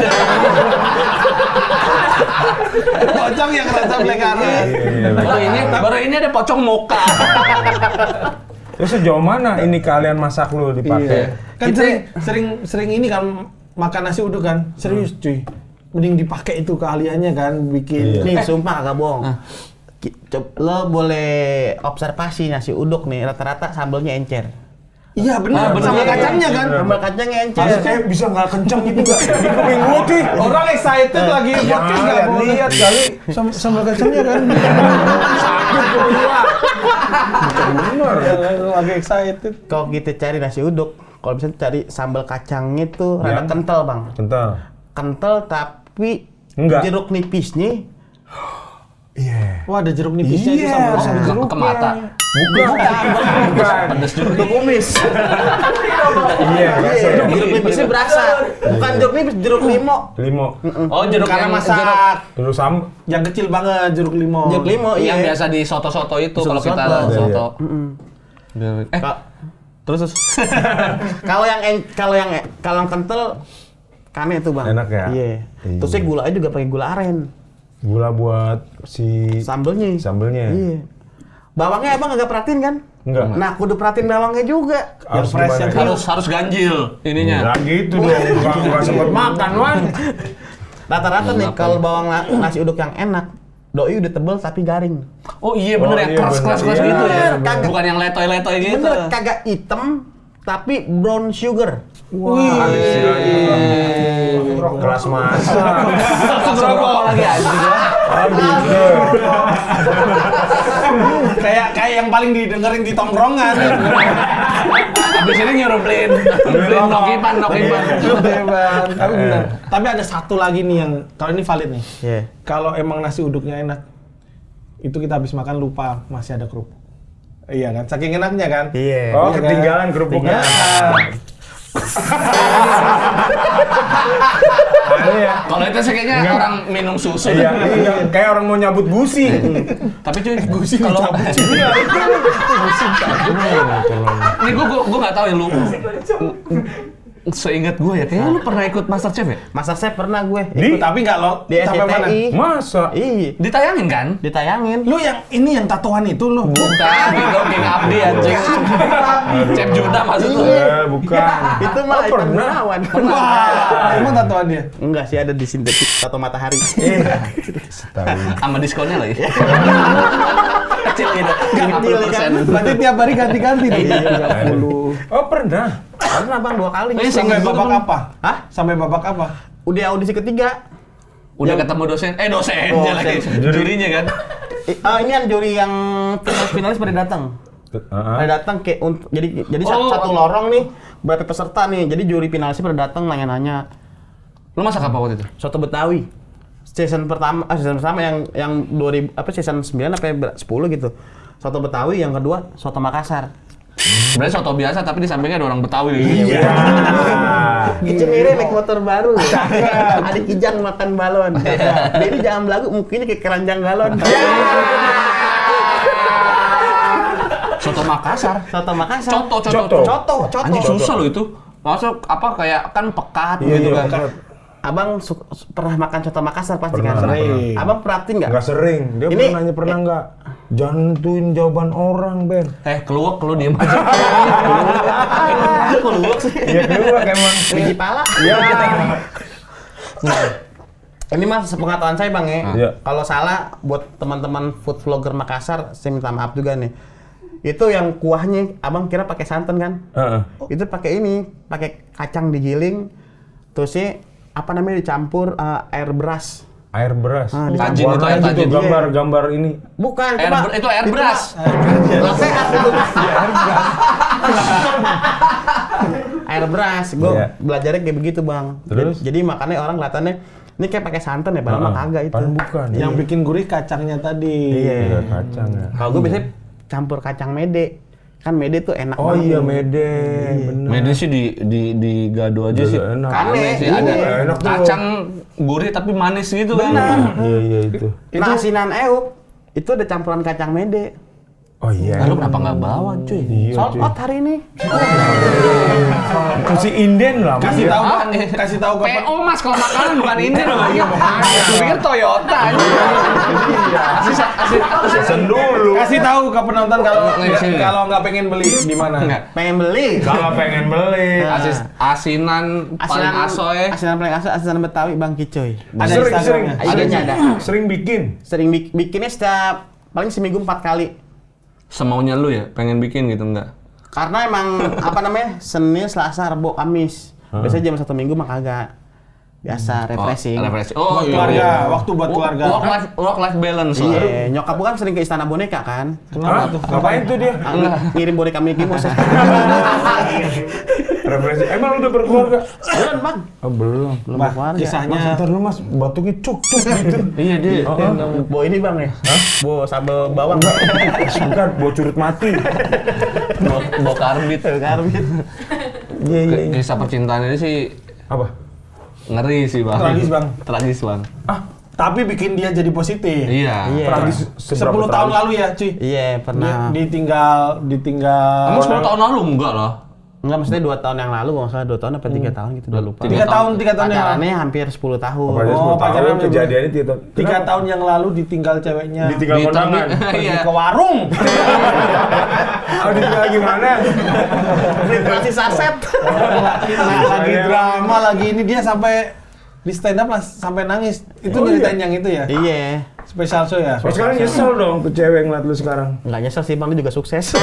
Pocong yang rasa blackcurrant. Baru ini ada pocong moka. Terus sejauh mana ini kalian masak lu dipakai? Kan sering ini kan makan nasi uduk kan. Serius cuy. Mending dipakai itu keahliannya kan bikin. Nih sumpah kagak bohong. Lo boleh observasi nasi uduk nih rata-rata sambelnya encer. Iya benar, sama kacangnya kan. Sambal kacangnya encer. Maksudnya bisa nggak kenceng gitu nggak? Di kuping gua cuy. Orang excited lagi podcast nggak boleh lihat kali. sambal kacangnya kan. Sakit kuping gua. Bener. Lagi excited. Kalau kita cari nasi uduk, kalau bisa cari sambal kacangnya tuh rada kental bang. Kental. Kental tapi Enggak. jeruk nipisnya. Iya. Wah ada jeruk nipisnya itu sama jeruk. Ke mata. Bukan. Pedes jeruk. Untuk kumis. Iya. Jeruk nipisnya berasa. Bukan jeruk nipis, jeruk limo. Limo. Oh jeruk Karena yang masak. Terus Yang kecil banget jeruk limau. Jeruk limo yang iya. biasa di soto-soto itu kalau kita Soto-soto. soto. Terus kalau yang kental kane itu bang. Enak ya? Iya. Terusnya gulanya juga pakai gula aren. gula buat si Sambelnya. sambelnya. Iya. Bawangnya abang agak perhatiin kan? Enggak. Nah, kudu perhatiin bawangnya juga. Harus fresh, gimana? yang Harus ganjil ininya. Enggak gitu dong, enggak sempat makan, Wan. Rata-rata nih kalau bawang nasi uduk yang enak, doi udah tebel tapi garing. Oh iya bener Oh, ya, iya, keras bener. Iya, gitu ya. bener. Bukan yang letoy-letoy gitu. Bener, kagak hitam tapi brown sugar. Wah, kelas masak. Langsung rokok lagi anjing ya. kayak yang paling didengerin di tongkrongan. Habis ini nyuruh beliin nokipan. Bang. Tapi benar. Tapi ada satu lagi nih yang kalau ini valid nih. Iya. Kalau emang nasi uduknya enak, itu kita habis makan lupa masih ada kerupuk. Iya kan, saking enaknya kan. Iya. Oh, Iya kan? ketinggalan kerupuknya. Aneh ya. Kalau itu sih kayaknya Enggak. orang minum susu. Iya, iya, kayak orang mau nyabut gusi. Tapi cuy, kalau ini gue nggak tahu ya lu. Seingat gue ya, kayaknya lu pernah ikut MasterChef ya? Masak saya pernah gue. Di? Tapi nggak lo Di sampai mana? SCTI. Masa? Iya. Ditayangin kan? Ditayangin. Lu yang ini yang tatoan itu lo. Bukan, itu King Abdi anjing. Chef Juda maksud lu. Bukan. Itu mah Oh, pernah. Gunawan. Wah, emang tatoan dia? Enggak sih, ada di sintetik tato matahari. Sama diskonnya lagi. Kecil gitu, 50%. Berarti tiap hari ganti-ganti nih. Iya. 30. Oh, pernah. Karena bang 2 kali. Eh, Sampai Gua babak tuh- apa? Hah? Sampai babak apa? Udah audisi ketiga. Udah ketemu dosennya Dosen. lagi, jurinya kan. Ini yang juri yang finalis pada datang. Pada datang kayak untuk jadi satu lorong nih berapa peserta nih. Jadi juri finalisnya pada datang nanya-nanya. Lu masak apa waktu itu? Soto Betawi. Season pertama yang 2000 season 9 apa 10 gitu. Soto Betawi, yang kedua soto Makassar. Sebenarnya soto biasa tapi di sampingnya ada orang Betawi. Iya. Kijang Mire naik motor baru. Ada Kijang makan balon. Jadi jangan belagu mungkinnya kayak keranjang galon. Soto Makassar. Soto Makassar. Coto. Anjing susah loh itu. Maksudnya apa kayak kan pekat gitu kan. Abang pernah makan soto Makassar pasti Pernah, kan? pernah. Abang perhatiin nggak? Enggak sering. Dia Ini- pernah nggak? Jangan nentuin jawaban orang, Ben. Keluak lu diem aja. Keluak sih. Iya, keluar emang. Biji pala. Iya. Ini mas sepengetahuan saya bang ya. Iya. Kalau salah buat teman-teman food vlogger Makassar, saya minta maaf juga nih. Itu yang kuahnya abang kira pakai santan kan? Heeh. Itu pakai ini, pakai kacang digiling, terusnya apa namanya dicampur air beras. Air beras. Tajin itu, air Warna tajin. gitu, gambar ini. Bukan, Itu air beras. Lasehat itu. Air beras. Gue Iya. belajarnya kayak begitu bang. Terus? Jadi makannya orang kelihatannya ini kayak pakai santan ya, padahal mah kagak itu. Padahal bukan. Yang bikin gurih kacangnya tadi. Iya. Iya, kacang ya. Kalau gue biasanya campur kacang mede. Kan Mede tuh enak Oh banget. iya Mede, bener. Mede sih di gado aja sih. Enak. Aneh sih, Iya, ada enak tuh. kacang gurih tapi manis gitu kan. Iya itu. Nah, asinan Euk itu ada campuran kacang Mede. Oh iya. Lalu kenapa nggak bawa cuy? Iya, Sold cuy. out hari ini. Kasih inden lah. Kasih Mas, tahu ya. Bang, kasih tahu ke PO mas kalau makanan bukan ini loh. Gue pikir Toyota aja. Pesen dulu. kasih tahu ke penonton kalau Sini. kalau nggak pengen beli di mana. Enggak. Pengen beli. Kalau pengen beli. Asinan paling asoy. Asinan paling asoy, asinan Betawi Bang Kicoy. Ada sering, Instagramnya. Adanya ada. Sering bikin. Sering bikinnya setiap paling seminggu 4 kali. Semaunya lu ya, pengen bikin gitu enggak? Karena emang apa namanya? Senin, Selasa, Rabu, Kamis. Biasanya jam 1 minggu mah kagak. Biasa refreshing. Refreshing. Buat keluarga, waktu buat keluarga. Work life balance. Iya, nyokap gua kan sering ke Istana Boneka kan. Hah? Ngapain tuh dia? Ngirim boneka Mickey Mouse. Referensi. Emang lu udah berkeluarga? Belum, Bang. Oh, belum. Belum Bah, berkeluarga. Mas, kisahnya ntar dulu mas, batuknya cuk gitu. Iya dia. Bawa ini Bang ya? Bawa sambal bawang. Bukan, bawa curut mati. Bawa karbit. Karbit. Iya, iya. Kisah percintaan ini sih Apa? ngeri sih bang. Tragis, Bang. Tragis bang. tapi bikin dia jadi positif. Iya. Iya. Tragis 10 tahun lalu ya, cuy. Iya, pernah. Ditinggal Emang 10 tahun lalu enggak lah. Enggak, maksudnya 2 tahun yang lalu, kalau nggak salah 2 tahun apa 3 tahun gitu, udah lupa. 3 tahun yang lalu. Pacarannya hampir 10 tahun. Oh, pacaran kejadiannya 3 tahun yang lalu ditinggal ceweknya. Ditinggal Di kondangan. Pergi Iya. ke warung. Oh, ditinggal gimana? Masih saset. Lagi drama lagi ini dia sampai di stand up lah sampai nangis. Itu Oh, nyeritain iya? yang itu ya. Iya. Special show ya. Oh, sekarang nyesel dong tuh cewek ngeliat lu sekarang. Enggak nyesel sih, Bang, dia juga sukses.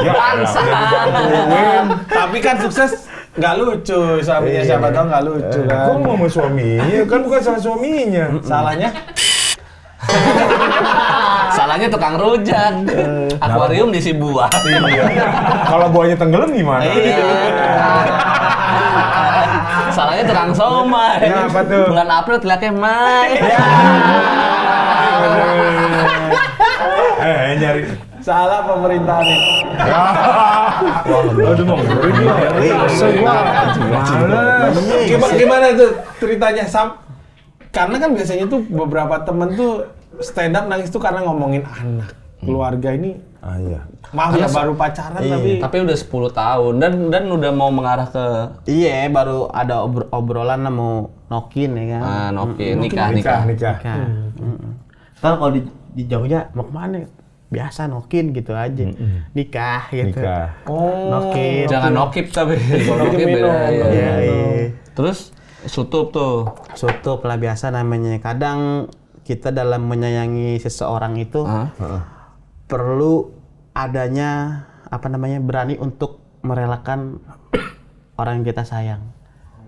Ya, bantuin. Tapi kan sukses nggak lucu suaminya, Iya. siapa tahu nggak lucu kan. Kok mau sama suaminya? Kan bukan salah suaminya. Salahnya? Salahnya tukang rujak. Akuarium diisi buah. Iya. Kalau buahnya tenggelam gimana? Salahnya tukang somai. Ya, apa tuh? Bulan April teriaknya Mai. Nyari. Salah pemerintahnya. Aduh, mau ngeri dia. Males. Gimana itu ceritanya karena kan biasanya tuh beberapa temen tuh stand up nangis tuh karena ngomongin anak, keluarga ini. Ah, iya. Maaf ya baru pacaran Tapi udah 10 tahun dan udah mau mengarah ke Iya, baru ada obrolan mau nokin ya kan. nikah. Nikah. Ntar kalau di Jogja mau kemana? Biasa nokin gitu aja. Nikah gitu. Nikah. Nokin. Jangan nokip tapi. Kalau nokip minum. beda. Iya, iya. Terus sutup tuh. Sutup lah biasa namanya. Kadang kita dalam menyayangi seseorang itu perlu adanya apa namanya, berani untuk merelakan orang yang kita sayang.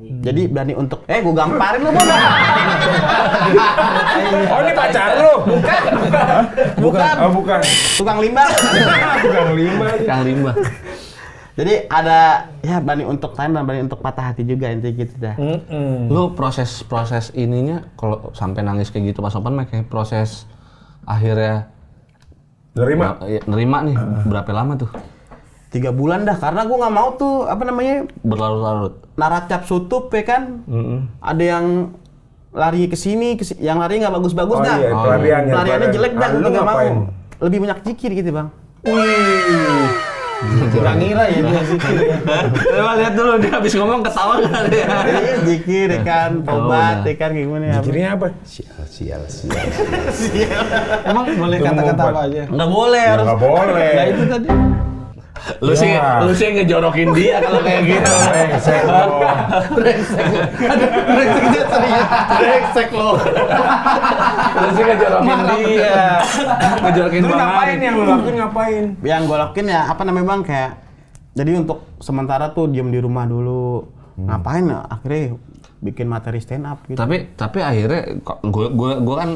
Jadi berani untuk gue gamparin lu, Bang. Oh, ini pacar lu? Bukan. Oh, bukan. Tukang limbah. Bukan limbah. Kang limbah. Jadi ada ya berani untuk tahan dan berani untuk patah hati juga, intinya gitu dah. Lu proses ininya kalau sampai nangis kayak gitu Mas Opan kayak proses akhirnya nerima nih berapa lama tuh? 3 bulan dah, karena gua nggak mau tuh apa namanya Berlarut-larut. naracap sutup ya kan. Ada yang lari ke sini, yang lari nggak bagus-bagus Oh, dah. iya, pelariannya. Pelariannya jelek dah, Ah, lu gua nggak mau. ngapain? Lebih banyak zikir gitu, Bang. Nggak ngira ya dia zikir ya. Coba lihat dulu dia habis ngomong ketawa kan dia. Iya, zikir ya kan, tobat ya kan, gimana ya. Zikirnya apa? Sial. Emang boleh Itu kata-kata mengumpat. apa aja? Nggak boleh, Ya, harus nggak boleh. Ya itu tadi. Lu sih Ya. ngejorokin dia kalau kayak gitu. Brengsek lo. brengsek lo. Lu sih ngejorokin dia. Ngejorokin Lu Bang ngapain Ari. yang lu lakuin ngapain? Yang gue lakuin ya apa namanya, Bang, kayak jadi untuk sementara tuh diem di rumah dulu. Ngapain ya? Akhirnya bikin materi stand up gitu. Tapi akhirnya gue kan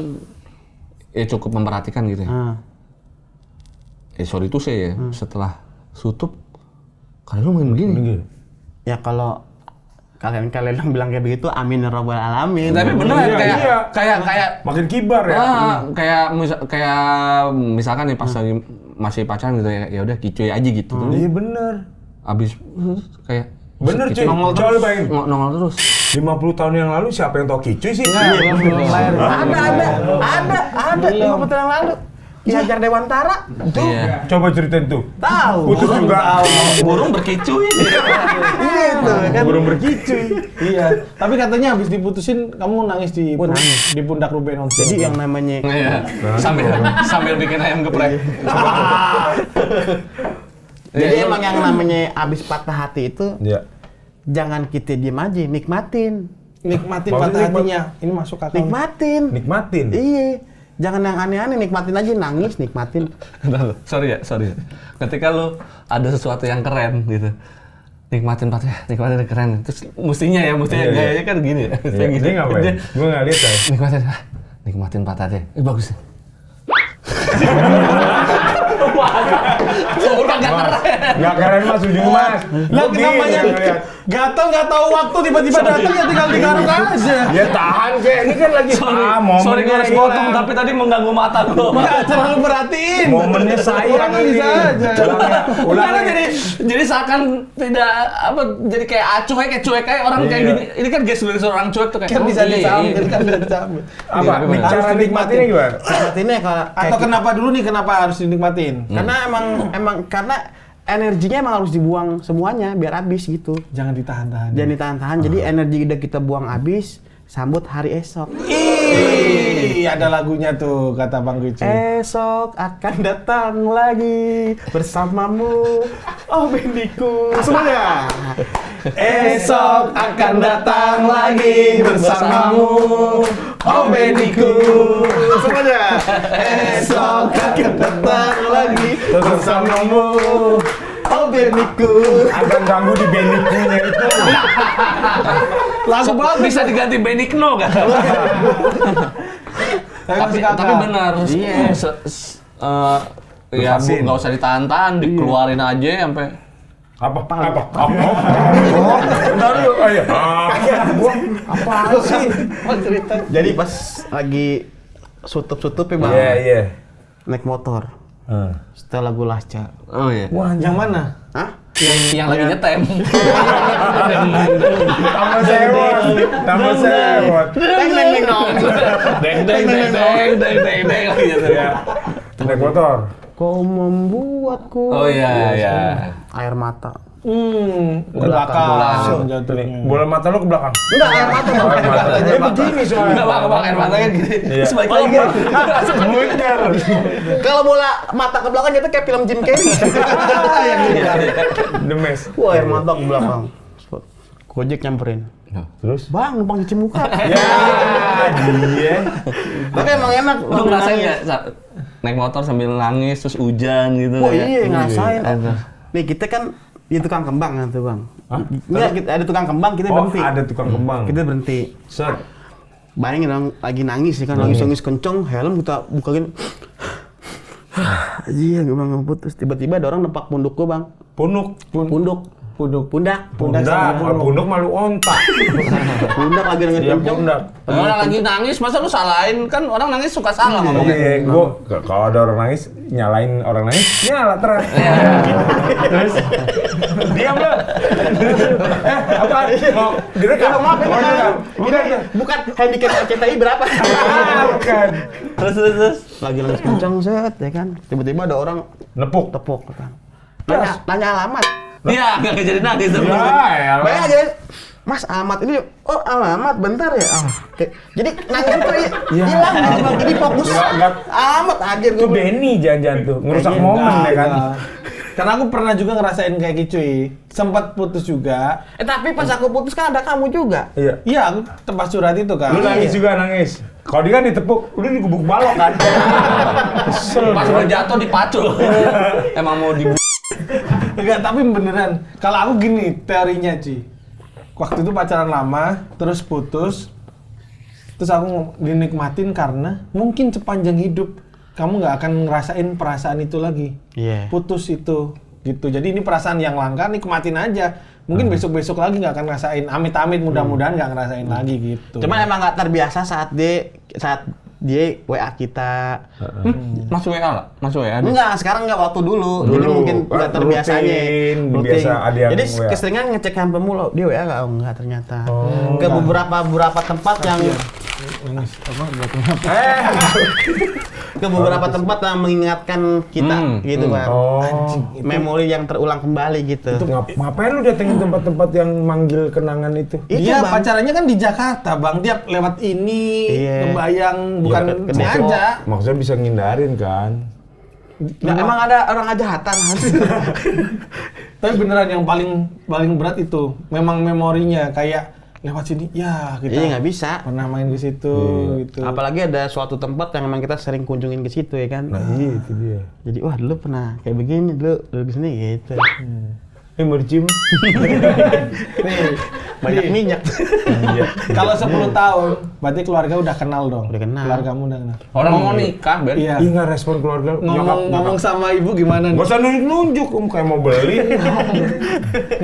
ya cukup memperhatikan gitu ya. Sorry tuh saya ya, setelah sutup kalian lu main begini. Ya kalau kalian yang bilang kayak begitu, amin ya rabbal alamin. Tapi beneran Iya, kayak makin kibar ya. kayak misalkan nih pas lagi masih pacaran gitu ya udah kicuy aja gitu. Iya bener. Abis kayak Bener cuy, Nongol coba lu bayangin. nongol terus. 50 tahun yang lalu siapa yang tau Kicuy sih? Belum lahir. Ada 50 tahun yang lalu. Ki Hajar Dewantara. Tuh, Iya. coba ceritain tuh. Tahu. Putus juga. Burung berkicuy. Iya itu kan. Burung berkicuy. Iya, tapi katanya habis diputusin kamu nangis di di pundak Ruben Onsu. Jadi yang namanya Iya. Sambil bikin ayam geprek. Jadi emang yang namanya abis patah hati itu Iya. jangan kita diem aja, nikmatin. Nikmatin Bagus, patah nikmat. hatinya. Ini masuk akal. Nikmatin. Nikmatin. Iya. Jangan yang aneh-aneh, nikmatin aja, nangis, nikmatin. sorry ya. Ketika lu ada sesuatu yang keren gitu, nikmatin keren. Terus mestinya Iya. gayanya kan gini ya. Iya, dia ngapain? Gue nggak lihat ya. Nikmatin patah hati. Bagus. Udah nggak keren. Nggak keren mas, ujung mas. Lah Gua namanya gini ngeliat. gatel nggak tahu waktu tiba-tiba datang ya tinggal digaruk aja. Ya tahan kayak ini kan lagi Sorry gue harus potong, tapi tadi mengganggu mata gue. Nggak terlalu perhatiin. momennya saya Orang kan bisa aja. Karena jadi seakan tidak apa, jadi kayak acuh kayak cuek kayak orang kayak Iya. gini. Ini kan gestur orang cuek tuh kayak. Kan bisa iya, disambut, iya. kan bisa disambut. apa Iya, bener. cara Harus nikmatinnya gimana? Nikmatinnya kalau Atau kenapa dulu nih kenapa harus dinikmatin? karena emang karena energinya emang harus dibuang semuanya biar habis gitu. Jangan ditahan-tahan. Jangan ditahan-tahan. Jadi energi udah kita buang habis, sambut hari esok. Ih, ada lagunya tuh kata Bang Guci. Esok akan datang lagi bersamamu, oh bendiku. Semuanya. Esok akan datang lagi bersamamu, oh bendiku. Semuanya. Esok akan datang lagi bersamamu, oh bendiku. Akan ganggu di benikunya itu. Lagu bagus. Bisa diganti Benigno kan? Tapi benar. Iya. Ya Lepasin. nggak usah ditahan-tahan, dikeluarin aja sampai. Apa? Bentar dulu, ayo. Gua apa sih? Jadi pas lagi sutup-sutup ya bang, Iya. naik motor, setel lagu Lasca. Oh iya. Wah, yang mana? Hah? Yang lagi nyetem. Tambah sewot. Deng deng deng dong. Deng lagi nyetem. Iya. Naik motor. Kau membuatku. Oh iya. Air mata. Ke belakang jatuhnya. Bola mata lu ke belakang. Enggak air mata bang. Air mata. Dia begini soalnya. Enggak bang, air mata kan gini. Iya. Sebaik Oh, iya. Bener. Kalau bola mata ke belakang itu kayak film Jim Carrey. The Mess. Wah air mata ke belakang. Gojek nyamperin. Terus? Bang, numpang cuci muka. Ya, dia. Tapi emang enak. Lu ngerasain nggak naik motor sambil nangis terus hujan gitu? Oh ya? iya, ngerasain. Ada. Nih kita kan di tukang kembang kan tuh bang. Enggak, ada tukang kembang kita Oh, berhenti. ada tukang kembang. Kita berhenti. Set. Bayangin dong, lagi nangis ya kan, nangis kenceng, helm kita bukain. Iya, gue bang putus. Tiba-tiba ada orang nempak punduk gue bang. Punuk. Pundak. Pundak malu ontak. Pundak lagi nangis Iya, kenceng. pundak. Orang lagi nangis, masa lu salahin? Kan orang nangis suka salah ngomongnya. Iya, gua kalau ada orang nangis, nyalain orang nangis, nyala terus. Terus diam lu. Apa? Mau direkam? Maaf ini Oh, kan, direkam. bukan handicap RCTI berapa? Bukan. Terus. Lagi nangis kenceng set ya kan. Tiba-tiba ada orang Nepuk. tepuk kan. Nanya alamat. Iya, nggak jadi nangis. Ya, ya. Bayang aja, Mas alamat ini, oh alamat bentar ya. Jadi nangis itu hilang gitu bang. Jadi fokus Nggak. alamat aja Itu gue. Benny jangan-jangan tuh ngerusak momen ya kan. Karena aku pernah juga ngerasain kayak gitu, sempat putus juga. Tapi pas aku putus kan ada kamu juga. Iya. Iya, aku tempat surat itu kan. Lu nangis juga nangis. Kalau dia kan ditepuk, lu digubuk balok kan. Kesel. Pas udah jatuh dipacul. Emang mau di. Enggak, tapi beneran. Kalau aku gini teorinya, Ci. Waktu itu pacaran lama, terus putus. Terus aku dinikmatin karena mungkin sepanjang hidup kamu nggak akan ngerasain perasaan itu lagi. Iya. Putus itu, gitu. Jadi ini perasaan yang langka, nikmatin aja. Mungkin besok-besok lagi nggak akan ngerasain. Amit-amit mudah-mudahan nggak ngerasain lagi gitu. Cuman emang nggak terbiasa saat dia WA kita. Masih WA lah? Masih WA? Ada? Enggak, sekarang enggak, waktu dulu. Jadi mungkin udah terbiasanya. Biasa ada yang Jadi WA. keseringan ngecek handphone mulu, dia WA enggak? Oh, enggak ternyata. Ke beberapa tempat yang Nangis apa? Nggak kenapa. ke beberapa tempat yang mengingatkan kita gitu Bang. Memori yang terulang kembali gitu. Itu ngapain lu datengin tempat-tempat yang manggil kenangan itu? Dia Bang. pacarannya kan di Jakarta, Bang. Dia lewat ini, Iya. kebayang, bukan Ya, sengaja. Maksudnya bisa ngindarin kan? Nah, emang ada orang kejahatan. Tapi beneran yang paling berat itu, memang memorinya kayak lewat sini, ya kita Iya nggak bisa. pernah main ke situ gitu. Apalagi ada suatu tempat yang memang kita sering kunjungin ke situ ya kan. Nah, iya itu dia. Jadi wah dulu pernah kayak begini dulu ke sini gitu. Mau dicium? Nih, Banyak minyak. Iya. kalau 10 tahun, berarti keluarga udah kenal dong. Udah kenal. Keluargamu udah kenal. Orang mau nikah, Ben. Iya. Ih, nggak respon keluarga. Ngomong sama ibu gimana nih? Gak usah nunjuk, kamu kayak mau beli.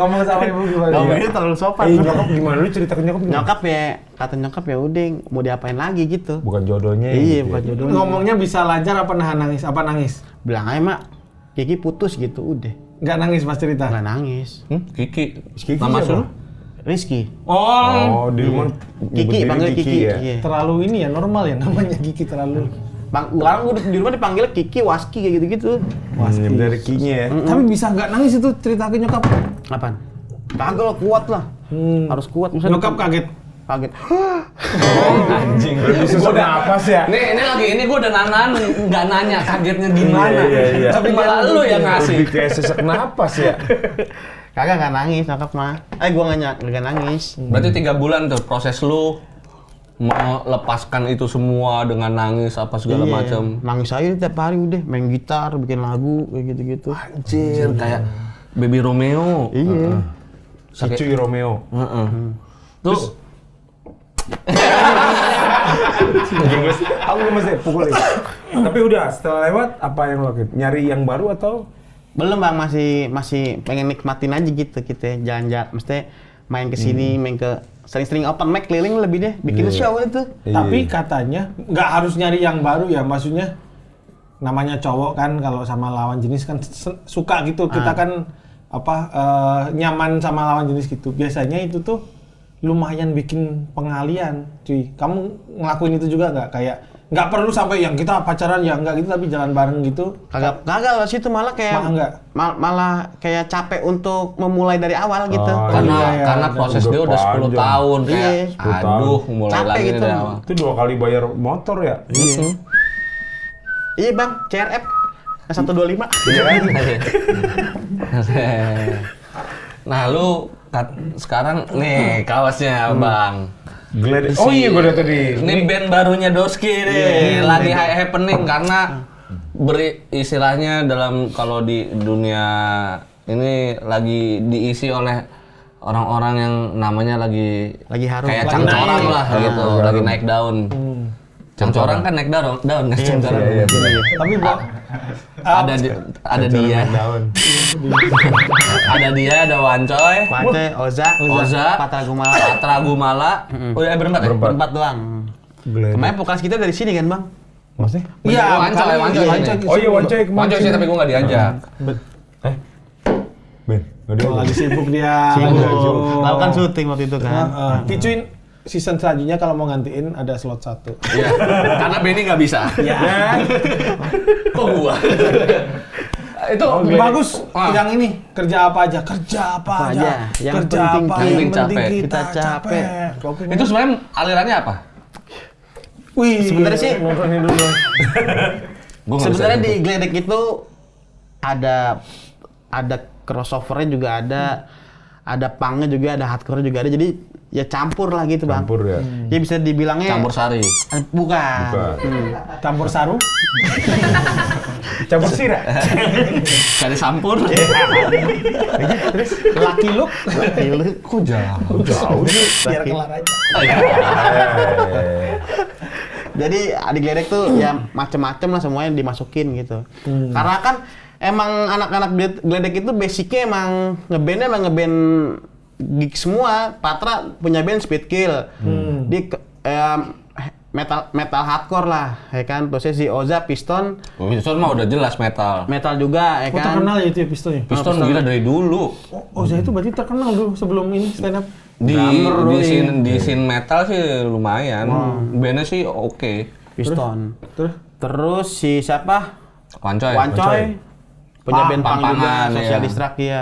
Ngomong sama ibu gimana? Ngomongnya terlalu sopan. Nyokap gimana? Lu cerita ke nyokap gimana? Nyokap ya, kata nyokap ya udah mau diapain lagi gitu. Bukan jodohnya. Iya, gitu bukan ya. jodohnya. Ngomongnya bisa lancar apa nahan nangis? Apa nangis? Bilang aja mak, Kiki putus gitu udah. Nggak nangis pas cerita. Nggak nangis. Kiki. Kiki Nama siapa? suruh? Rizky. Oh, di rumah Kiki, nyebut panggil diri Kiki. ya. Iya. Terlalu ini ya, normal ya namanya Kiki terlalu. Sekarang gue di rumah dipanggil Kiki, Waski kayak gitu-gitu. Nyebut dari Kikinya ya. Tapi bisa nggak nangis itu cerita ke nyokap? Apaan? Kagak lah, kuat lah. Harus kuat. Misalnya Nyokap kaget. kaget. Anjing. Lebih susah napas ya. Ini gue udah nggak nanya kagetnya gimana. Iya. Tapi malah lu yang ngasih. Lebih kayak sesak napas ya. Kagak nggak nangis nyokap mah. Gua nggak nangis. Berarti 3 bulan tuh proses lu melepaskan itu semua dengan nangis apa segala Iya, macam. Nangis aja tiap hari udah main gitar, bikin lagu kayak gitu-gitu. Anjir, kayak Baby Romeo. Iya. Si Cuy Romeo. Terus Aku mesti pukulin. Tapi udah setelah lewat apa yang lo lakuin? Nyari yang baru atau? Belum Bang, masih pengen nikmatin aja gitu kita jalan-jalan. Mesti main ke sini, main ke sering-sering open mic keliling lebih deh, bikin show itu. Tapi katanya nggak harus nyari yang baru ya, maksudnya namanya cowok kan kalau sama lawan jenis kan suka gitu. Kita kan nyaman sama lawan jenis gitu. Biasanya itu tuh lumayan bikin pengalian, cuy. Kamu ngelakuin itu juga nggak? Kayak nggak perlu sampai yang kita pacaran ya nggak gitu, tapi jalan bareng gitu. Kagak lah situ malah kayak Malah enggak? malah kayak capek untuk memulai dari awal gitu. karena iya, proses udah dia udah 10 panjang. tahun Iya, kayak 10 tahun. aduh mulai Capek lagi gitu. dari awal. Itu 2 kali bayar motor ya? Iya Bang, CRF 125. Nah, lu sekarang nih kaosnya, Bang. Glad. Oh iya, gue udah tadi. Ini band barunya Doski nih, lagi happening karena istilahnya dalam kalau di dunia ini lagi diisi oleh orang-orang yang namanya lagi Lagi harum. kayak Lagi cangcorang naik. lah gitu, lagi naik daun. Cangcorang kan naik daun kan cangcorang. Iya. Tapi Ada dia, Daun. ada dia, ada Wancoy, Pate, Oza, Patra Gumala. Patra Gumala. Udah berempat ya? Berempat doang. Glad. Kemarin vokalis kita dari sini kan Bang? Maksudnya? iya, Wancoy, Wancoy. Oh iya, Wancoy kemarin. Wancoy sih tapi gue nggak diajak. Ben, nggak dia. lagi sibuk dia. Sibuk. Lakukan syuting waktu itu kan. Picuin season selanjutnya kalau mau gantiin ada slot 1. Iya, karena Benny nggak bisa. Ya. Kok gua? Itu Bagus. Yang ini kerja apa aja? Kerja apa aja? Yang Kerja penting apa? yang Yang penting capek. kita Kita capek. capek. itu sebenarnya alirannya apa? Wih. Sebenarnya sih nontonin dulu. Gua nggak bisa sebenarnya di gitu. Gledek itu ada crossovernya juga ada punknya juga, ada hardcore juga ada. Jadi ya campur lah gitu Bang. Campur ya. Ya bisa dibilangnya Campur sari. Bukan. Campur saru. Campur sirah. Cari sampur. Terus Lucky Look. Kok jauh? jauh sih. Biar kelar aja. Jadi di Gledek tuh ya macem-macem lah semuanya dimasukin gitu. Karena kan emang anak-anak Gledek itu basicnya emang ngeband gig semua. Patra punya band Speed Kill. Di metal hardcore lah, ya kan. Terusnya si Oza Piston Piston mah udah jelas metal. juga, ya Oh, kan. terkenal ya itu ya Piston ya? Piston gila dari dulu. Oh, Oza itu berarti terkenal dulu sebelum ini stand up. Di Drummer di scene metal sih lumayan. Bandnya sih oke. Piston. Terus Si siapa? Wancoy. Punya band punk juga, Pang-pangan, Social iya. Distract ya.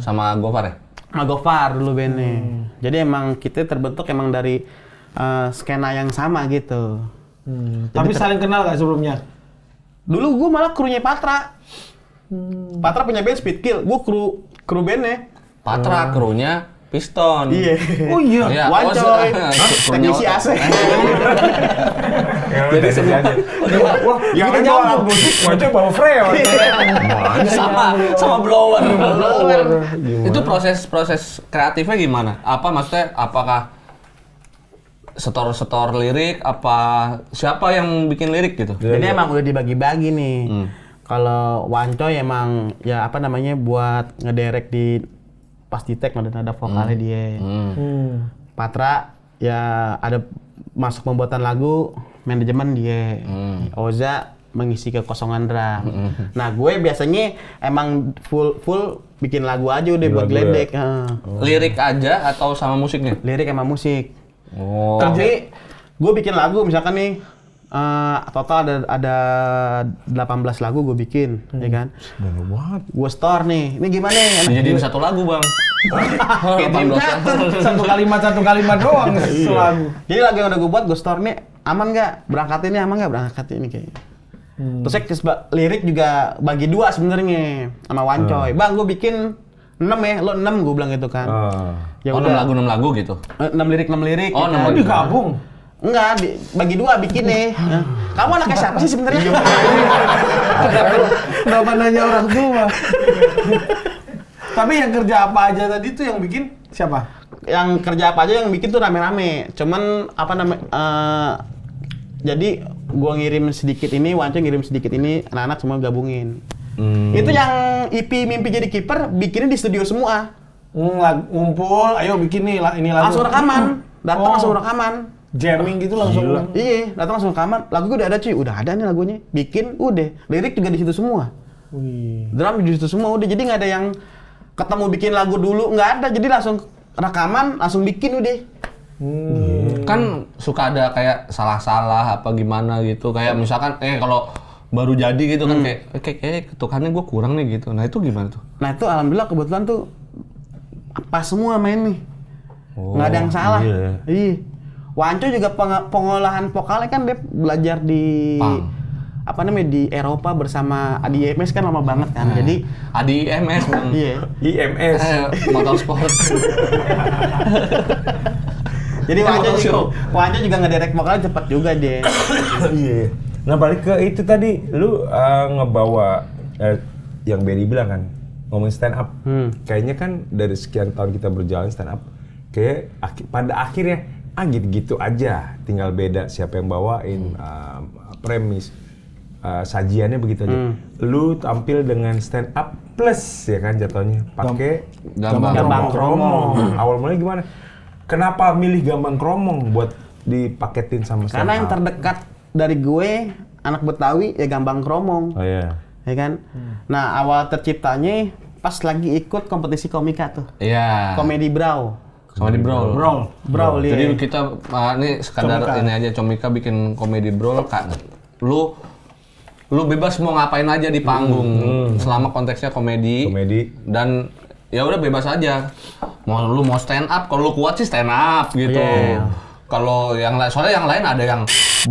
Sama Gofar ya? Nah, Gofar dulu bandnya. Jadi emang kita terbentuk emang dari skena yang sama gitu. tapi saling kenal gak sebelumnya? Dulu gue malah krunya Patra. Patra punya band Speed Kill, gue kru bandnya. Patra krunya Piston. Iya. Oh iya. Iya, Wancoy, teknisi AC. Jadi sebenarnya. Wah, yang Kita itu nyambung. Wancoy bawa freon. sama blower. Itu proses kreatifnya gimana? Apa maksudnya? Apakah setor lirik? Apa siapa yang bikin lirik gitu? Jadi emang udah dibagi-bagi nih. Kalau Wancoy emang ya apa namanya buat ngederek di pas di tag nada vokalnya dia. Patra ya ada masuk pembuatan lagu, manajemen dia. Oza mengisi kekosongan drum. Nah gue biasanya emang full bikin lagu aja udah buat geledek. Lirik aja atau sama musiknya? Lirik emang musik. Oh. Tapi gue bikin lagu misalkan nih total ada 18 lagu gue bikin, ya kan? Banyak banget. Gue store nih, ini gimana ya? Dijadiin satu lagu, Bang. Kayak tim teater. satu kalimat doang selagu. Jadi lagu yang udah gue buat, gue store nih, aman nggak? Berangkat ini aman nggak? Berangkat ini kayaknya. Terus saya lirik juga bagi dua sebenarnya sama Wancoy. Bang, gue bikin 6 ya, lo 6 gue bilang gitu kan. Ya Oh, 6 lagu gitu. 6 lirik. Oh, ya 6 kan? lirik. Digabung. Enggak, bagi dua bikin nih. Kamu anaknya siapa sih sebenarnya? Kenapa nanya orang tua? Tapi yang kerja apa aja tadi tuh yang bikin siapa? Yang kerja apa aja yang bikin tuh rame-rame. Cuman apa namanya? Jadi gua ngirim sedikit ini, Wancoy ngirim sedikit ini, anak-anak semua gabungin. Itu yang EP Mimpi Jadi Kiper bikinnya di studio semua. Ngumpul, ayo bikin nih ini lagu. Langsung rekaman. Datang Oh. langsung rekaman. Jamming gitu langsung. Iya, datang langsung rekaman. Lagu gue udah ada cuy, udah ada nih lagunya. Bikin, udah. Lirik juga di situ semua. Wih. Drum di situ semua udah. Jadi nggak ada yang ketemu bikin lagu dulu, nggak ada. Jadi langsung rekaman, langsung bikin udah. Kan suka ada kayak salah-salah apa gimana gitu. Kayak misalkan kalau baru jadi gitu kan kayak ketukannya gue kurang nih gitu. Nah, itu gimana tuh? Nah itu alhamdulillah kebetulan tuh pas semua main nih. Nggak ada yang salah. Iya. Wancoy juga pengolahan vokalnya kan dia belajar di apa namanya di Eropa bersama Adi IMS kan lama banget kan. Jadi Adi IMS, Bang. iya. IMS. Motorsport. Jadi Wancoy juga ngederek vokalnya cepet juga dia. Iya. Nah balik ke itu tadi, lu ngebawa yang Berry bilang kan, ngomongin stand up. Kayaknya kan dari sekian tahun kita berjalan stand up, kayak pada akhirnya gitu-gitu aja, tinggal beda siapa yang bawain premis, sajiannya begitu aja. Lu tampil dengan stand up plus ya kan jatuhnya, pakai Gambang Kromong. Awal mulai gimana? Kenapa milih Gambang Kromong buat dipaketin sama stand up? Karena yang terdekat dari gue anak Betawi ya Gambang Kromong. Oh iya. Ya kan? Nah, awal terciptanya pas lagi ikut kompetisi komika tuh. Iya. Komedi Brawl. Sama di Brawl. Brawl, iya. Jadi kita ini sekadar ini aja Comika bikin komedi Brawl, Kak. Lu bebas mau ngapain aja di panggung selama konteksnya komedi. Dan ya udah bebas aja. Lu mau stand up, kalau lu kuat sih stand up gitu. Yeah. Kalau yang lain, soalnya yang lain ada yang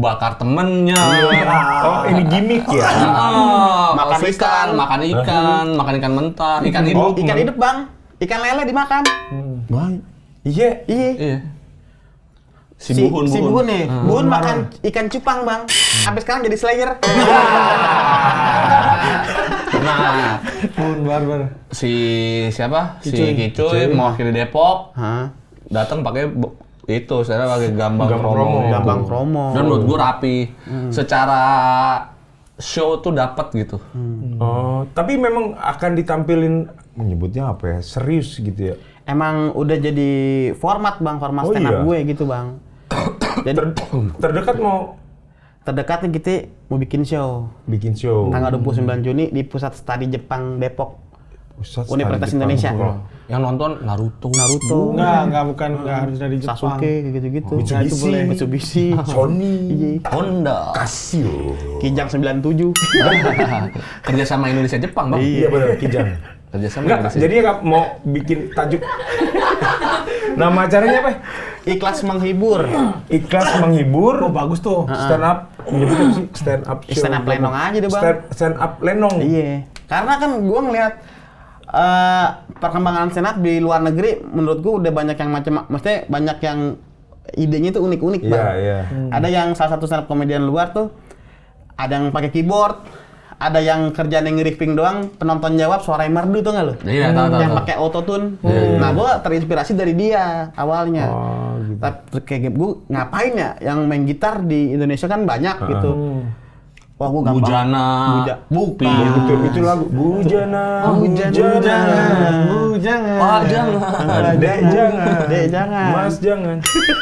bakar temennya. Oh ini gimmick ya? Makan makan ikan mentah, ikan hidup. Ikan hidup, Bang. Ikan lele dimakan. Bang. Iya. Iya. Si Buhun nih. Buhun makan ikan cupang, Bang. Sampai sekarang jadi Slayer. Nah, barbar. si siapa? Si Kicuy mewakili Depok. Datang pakai itu, saya pakai Gambang Kromong. Dan menurut gua rapi. Secara show tuh dapat gitu. Oh, tapi memang akan ditampilin menyebutnya apa ya? Serius gitu ya. Emang udah jadi format, Bang, format stand up gue gitu, Bang. Terdekat mau Terdekatnya kita mau bikin show. bikin show. Tanggal 29 Juni di Pusat Studi Jepang Depok. Pusat Universitas Studi Indonesia. Jepang. Yang nonton Naruto. Bukan harus dari Jepang. Sasuke gitu-gitu. Mitsubishi. Mitsubishi. Sony. Iya. Honda. Casio. Kijang 97. Kerja sama Indonesia Jepang, Bang. Iya benar, Kijang. Kerja sama Enggak, Indonesia. jadi nggak mau bikin tajuk. Nama acaranya apa? Ikhlas menghibur. Ikhlas menghibur. Oh, bagus tuh. Stand up. Menyebutnya apa sih? Stand up show. Stand up lenong aja deh, Bang. Stand up lenong. Iya. Karena kan gua ngelihat perkembangan stand up di luar negeri menurut gua udah banyak yang maksudnya banyak yang idenya tuh unik-unik, Bang. Iya. Ada yang salah satu stand up komedian luar tuh ada yang pakai keyboard, ada yang kerjaan yang nge-riffing doang, penonton jawab suaranya merdu tuh nggak lo? Iya, tahu. Yang pakai autotune. Nah, gua terinspirasi dari dia awalnya. Oh, gitu. Tapi kayak gua ngapain ya? Yang main gitar di Indonesia kan banyak gitu. Wah, gua gampang. Bujana. Bukan. Betul, itu lagu. Bujana. Jangan. Pak, jangan. Dek jangan. Dek, jangan. Mas jangan.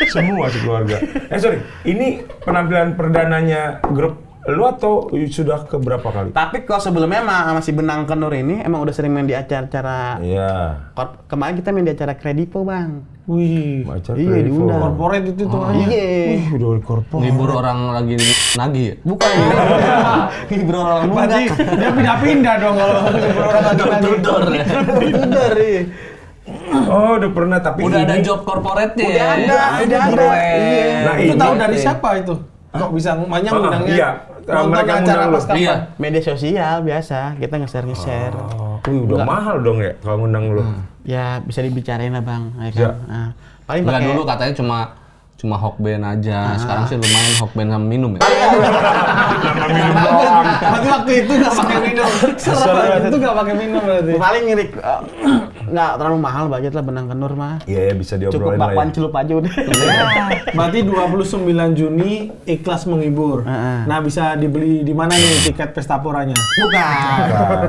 Semua sekeluarga. Sorry, ini penampilan perdananya grup lu atau sudah ke berapa kali? Tapi kalau sebelumnya masih Benang Kenur ini emang udah sering main di acara-acara. Iya. Kemarin kita main di acara Kredipo, Bang. Wih. Acara Iya, Kredivo. diundang. Corporate itu tuh. Iya. Udah di korpor. Ngibur orang lagi nagih ya? Bukan. Hibur orang Berarti nunggak. dia pindah-pindah dong kalau orang lagi. Dudor ya? Tudor, iya. Oh, udah pernah tapi Udah ada ini- job corporate-nya Udah ya? ada. Iya. Nah, Itu ini- tahu dari siapa itu? Kok bisa banyak undangnya? iya. Nonton Mereka acara ngundang pas lu. kapan? Iya. Media sosial biasa, kita nge-share. Oh, wih, udah mahal dong ya kalau ngundang lu. Ya bisa dibicarain lah, Bang. Ya kan? Ya. Nah, paling Enggak, pakai dulu katanya cuma hokben aja. Sekarang sih lumayan hokben sama minum ya? Minum doang. Berarti waktu itu nggak pakai minum. Serah itu nggak pakai minum berarti. paling ngirik nggak terlalu mahal budget lah Benang Kenur mah. Iya, bisa Cukup diobrolin lah bakwan ya. celup aja udah. Berarti 29 Juni ikhlas menghibur. Nah, bisa dibeli di mana nih tiket pesta poranya? Bukan.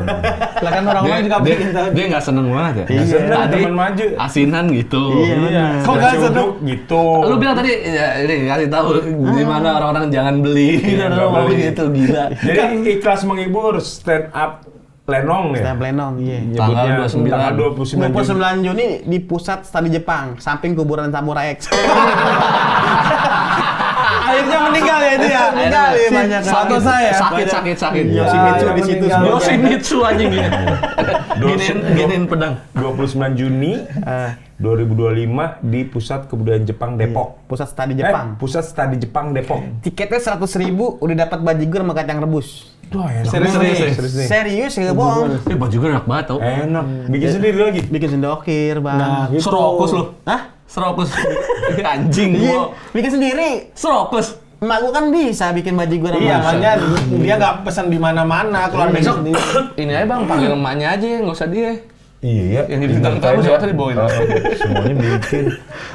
Lah kan orang-orang juga bikin tahu. Dia nggak seneng banget ya? Iya, Tadi teman maju. asinan gitu. Iya, benar. Kok nggak Nasi seneng? uduk gitu. Lu bilang tadi, ya, ini kasih tahu di mana orang-orang jangan beli. Iya, nggak beli. Gitu, gila. Jadi ikhlas menghibur stand up lenong ya. Stand Lenong, iya. Nyebutnya Tanggal 29. tanggal 29 Juni. 29 Juni di Pusat Studi Jepang, samping kuburan Samurai X. Akhirnya meninggal ya itu ya. Meninggal ya, banyak. Satu saya. Sakit. Yoshimitsu yang di situ meninggal. semua. Yoshimitsu anjing gini. Giniin pedang. 29 Juni 2025 di Pusat Kebudayaan Jepang Depok. Pusat Studi Jepang. Pusat Studi Jepang Depok. Tiketnya 100.000 udah dapat bajigur sama kacang rebus. Wah, enak Serius, banget. serius. Serius nih. Serius ya bohong. Baju gue enak banget tau. Enak. Bikin sendiri lagi. Bikin sendokir, Bang. Nah, gitu. Serokus lu. Hah? Serokus. Anjing Iya, gua. bikin sendiri. Serokus. Emak gua kan bisa bikin bajigur sama Iya, makanya dia nggak pesan di mana-mana kalau Besok sendiri. ini aja bang, panggil emaknya aja, nggak usah dia. Iya. Yang di bintang tamu siapa tadi bawain? Semuanya bikin.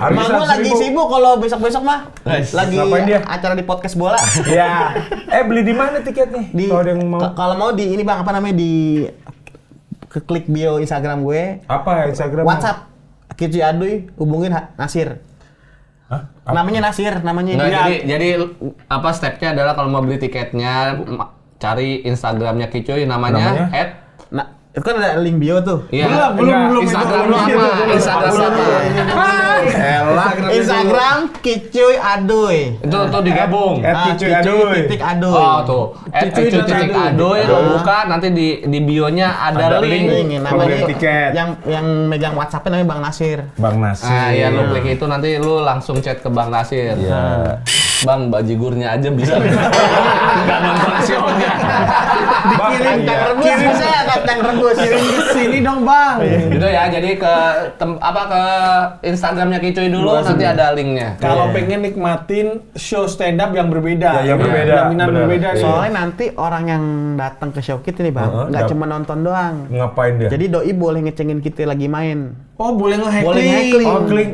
Emak gua lagi sibuk kalau besok-besok mah. Nice. Lagi Ngapain dia? acara di podcast bola. Ya. Beli di mana tiketnya? Di Kalau ada yang mau. kalau mau di ini Bang, apa namanya, di klik bio Instagram gue. Apa Instagram? WhatsApp Kici Aduy, hubungin Nasir. Hah? Namanya Nasir, namanya Nggak, dia. jadi apa stepnya adalah kalau mau beli tiketnya cari Instagramnya Kicoy namanya Namanya? Nah, itu kan ada link bio tuh. Iya. Belum Instagram itu, apa? belum. Instagram apa? Instagram Kicuy Aduy. Itu tuh digabung. Kicuy Aduy. titik Aduy. Oh tuh, @kicuy.adoy lo Iya. buka nanti di bionya ada Ada link. Ini namanya Pembelian tiket. yang megang WhatsApp-nya namanya Bang Nasir. Bang Nasir. Ah iya lo klik itu nanti lu langsung chat ke Bang Nasir. Iya. Bang bajigurnya aja bisa. Enggak nonton show-nya. Dikirim iya. kacang rebus bisa ya, kacang rebus. Kirim ke sini dong, Bang. Gitu ya, jadi ke ke Instagramnya Kicoy dulu nanti ada linknya. Kalau pengen nikmatin show stand up yang berbeda. Ya, yang berbeda, Jaminan benar. berbeda nih. Soalnya nanti orang yang datang ke show kita nih Bang, nggak dap- cuma nonton doang. Ngapain dia? Jadi doi boleh ngecengin kita lagi main. Oh, boleh Boleh nge-heckling. nge-heckling. Oh, klik.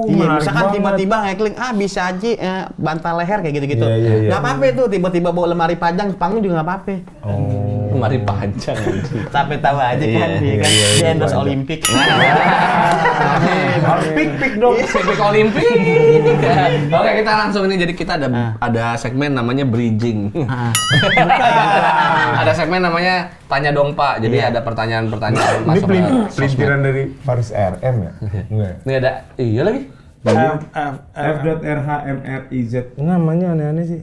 Iya, menarik misalkan banget. tiba-tiba heckling, bisa aja bantal leher kayak gitu-gitu. Iya, iya, iya. Nggak apa-apa itu, tiba-tiba bawa lemari panjang, panggung juga nggak apa-apa. Oh. lemari panjang. Sampai tahu aja kan dia kan dia endorse Olimpik. Harus pik dong. Pik Olimpik. Oke, kita langsung ini. Jadi kita ada segmen namanya bridging. Ada segmen namanya tanya dong Pak. Jadi ada pertanyaan-pertanyaan Ini masuk ke sosmed. pelintiran dari Faris RM ya? Enggak. Ini ada, iya lagi. F.RHMRIZ. Namanya aneh-aneh sih.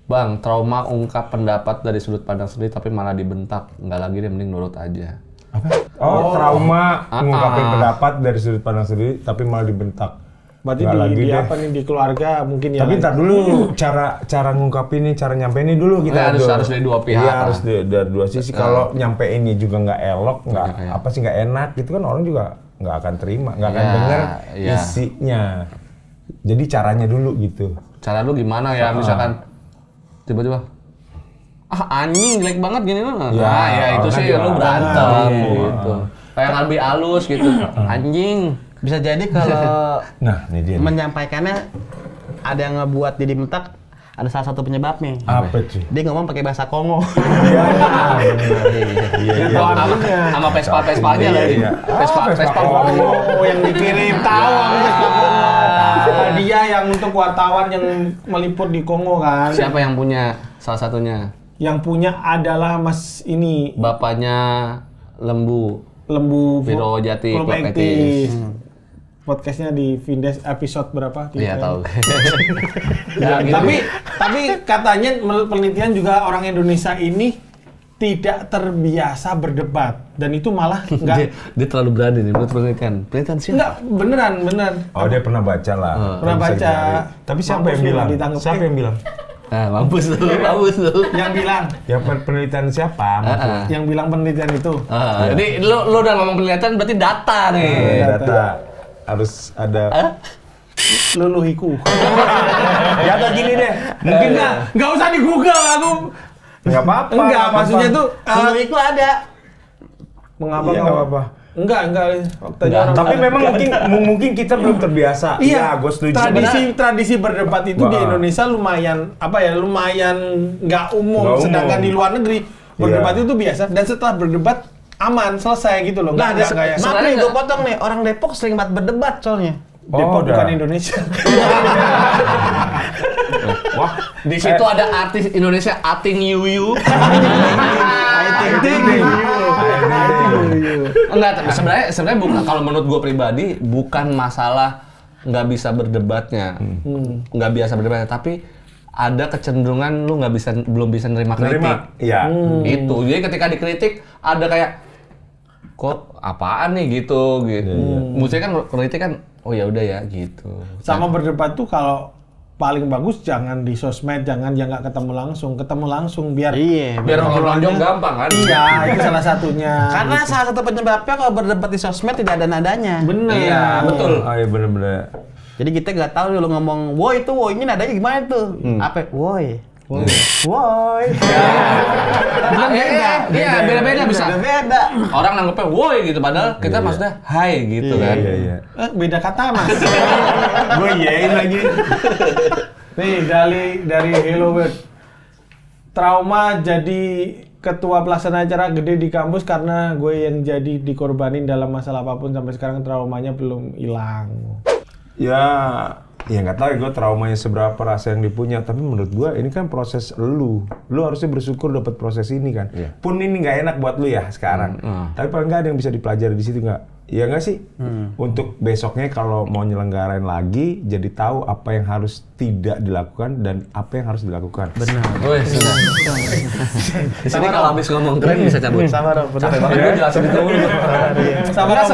Bang, trauma ungkap pendapat dari sudut pandang sendiri tapi malah dibentak. Enggak lagi deh, mending nurut aja. Apa? Oh, trauma ngungkapin pendapat dari sudut pandang sendiri tapi malah dibentak. Berarti Nggak lagi di deh. apa nih di keluarga mungkin ya. Tapi ntar dulu cara ngungkapin nih, cara nyampein dulu kita Harus dari dua pihak. Iya, harus dari dua sisi. Kalau nyampein juga nggak elok, nggak enak gitu kan orang juga nggak akan terima, nggak akan dengar isinya. Jadi caranya dulu gitu. Cara lu gimana ya? Misalkan tiba-tiba anjing jelek banget gini loh. Ya, Ya itu sih juga. lu berantem gitu. Kayak yang lebih halus gitu. Anjing. Bisa jadi kalau Nah, ini dia. menyampaikannya ada yang ngebuat dia dibentak, ada salah satu penyebabnya. Apa tuh? Dia ngomong pakai bahasa Kongo. Iya. Sama Vespa-Vespanya lagi. Vespa Oh, yang dikirim tahu Vespa Kongo. Dia yang untuk wartawan yang meliput di Kongo kan. Siapa yang punya salah satunya? Yang punya adalah Mas ini Bapaknya Lembu Viro Jati Klub Klub Ektis. Ektis. Podcastnya di Vindes episode berapa? Iya tahu. Tapi katanya menurut penelitian juga orang Indonesia ini tidak terbiasa berdebat dan itu malah Dia terlalu berani nih menurut penelitian. Penelitian siapa? enggak beneran. Oh, dia pernah baca lah. Pernah Bisa baca. dicari. Tapi siapa Mampus yang lu, bilang? ditangkep. Siapa yang bilang? Nah, mampus lu. Yang bilang Ya penelitian siapa? maksudnya? yang bilang penelitian itu. Jadi lu udah ngomong penelitian berarti data nih. Data harus ada. Luluhiku. Ya udah gini deh. Mungkin Enggak usah di Google aku. nggak apa-apa. Enggak, maksudnya tuh Dulu itu ada. mengapa Iya, nggak apa-apa. Enggak. Faktanya orang Tapi memang mungkin kita belum terbiasa. Iya, gue setuju. tradisi berdebat itu di Indonesia lumayan nggak umum. Nggak umum. Sedangkan di luar negeri berdebat itu biasa dan setelah berdebat aman selesai gitu loh. Nah, Nggak kayak maaf nih, gue potong nih. Orang Depok sering banget berdebat soalnya. Depok udah. bukan Indonesia. Wah, Di situ ada artis Indonesia Ating Yuyu. Enggak, tapi sebenarnya bukan, kalau menurut gue pribadi bukan masalah nggak bisa berdebatnya, nggak biasa berdebatnya, tapi ada kecenderungan lu belum bisa nerima kritik. Iya. Itu. Jadi ketika dikritik ada kayak kok apaan nih gitu. Maksudnya kan kritik kan oh ya udah ya gitu. Sama berdebat tuh kalau paling bagus jangan di sosmed, jangan yang nggak ketemu langsung biar Biar ngobrol gampang kan? Iya, itu salah satunya. Karena salah satu penyebabnya kalau berdebat di sosmed tidak ada nadanya. Bener. Iya, betul. Oh iya bener-bener. Jadi kita nggak tahu lu ngomong woi itu woi ini nadanya gimana tuh? Apa? Woi. Woi. Iya, beda-beda bisa. Beda. Orang nanggepnya woi gitu, padahal kita maksudnya hai gitu kan. Iya. Beda kata mas. Gue iyain lagi. Nih dari Hello World. Trauma jadi ketua pelaksana acara gede di kampus karena gue yang jadi dikorbanin dalam masalah apapun sampai sekarang traumanya belum hilang. Ya nggak tahu gue traumanya seberapa rasa yang dipunya, tapi menurut gue ini kan proses lu harusnya bersyukur dapat proses ini kan. Pun ini nggak enak buat lu ya sekarang, tapi paling nggak ada yang bisa dipelajari di situ nggak? Iya nggak sih? Untuk besoknya kalau mau nyelenggarain lagi, jadi tahu apa yang harus tidak dilakukan dan apa yang harus dilakukan. Benar. Woi, sudah. Di sini kalau habis ngomong keren bisa cabut. Sama dong. Capek banget gue jelasin itu dulu. Enggak,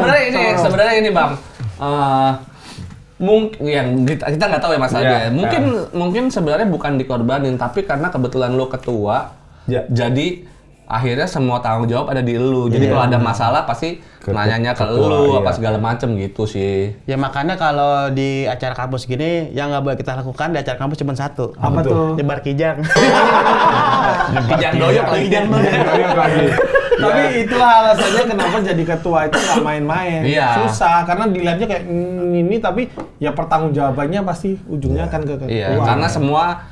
sebenarnya ini Bang. Mungkin yang kita nggak tahu ya masalahnya. Mungkin sebenarnya bukan dikorbanin, tapi karena kebetulan lo ketua, jadi akhirnya semua tanggung jawab ada di lu. Jadi kalau ada masalah pasti nanyanya ke lu apa segala macem gitu sih. Ya makanya kalau di acara kampus gini yang nggak boleh kita lakukan di acara kampus cuma satu. Apa tuh? Nyebar kijang. Kijang doyok lagi. Tapi itulah alasannya kenapa jadi ketua itu nggak main-main. Iya. Susah karena dilihatnya kayak ini tapi ya pertanggungjawabannya pasti ujungnya akan ke ketua. Iya, karena semua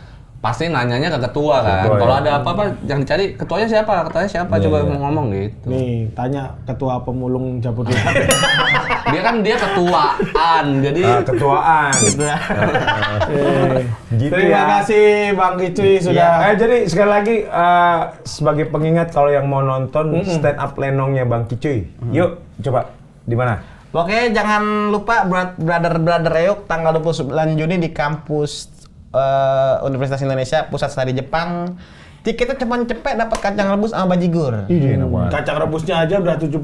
pasti nanyanya ke ketua kan. Ketua, Kalau ya. ada apa-apa yang dicari ketuanya siapa? Ketuanya siapa? Coba ngomong gitu. Nih, tanya ketua pemulung Jabodetabek. Dia ketuaan. Jadi Ketuaan. Gitu Terima ya. kasih Bang Kicuy sudah. Jadi sekali lagi sebagai pengingat kalau yang mau nonton stand up lenongnya Bang Kicuy, yuk coba di mana? Oke, jangan lupa brother Euk tanggal 29 Juni di kampus Universitas Indonesia Pusat Studi Jepang. Tiketnya cuma cepet dapat kacang rebus sama bajigur. Kacang rebusnya aja udah 75.000.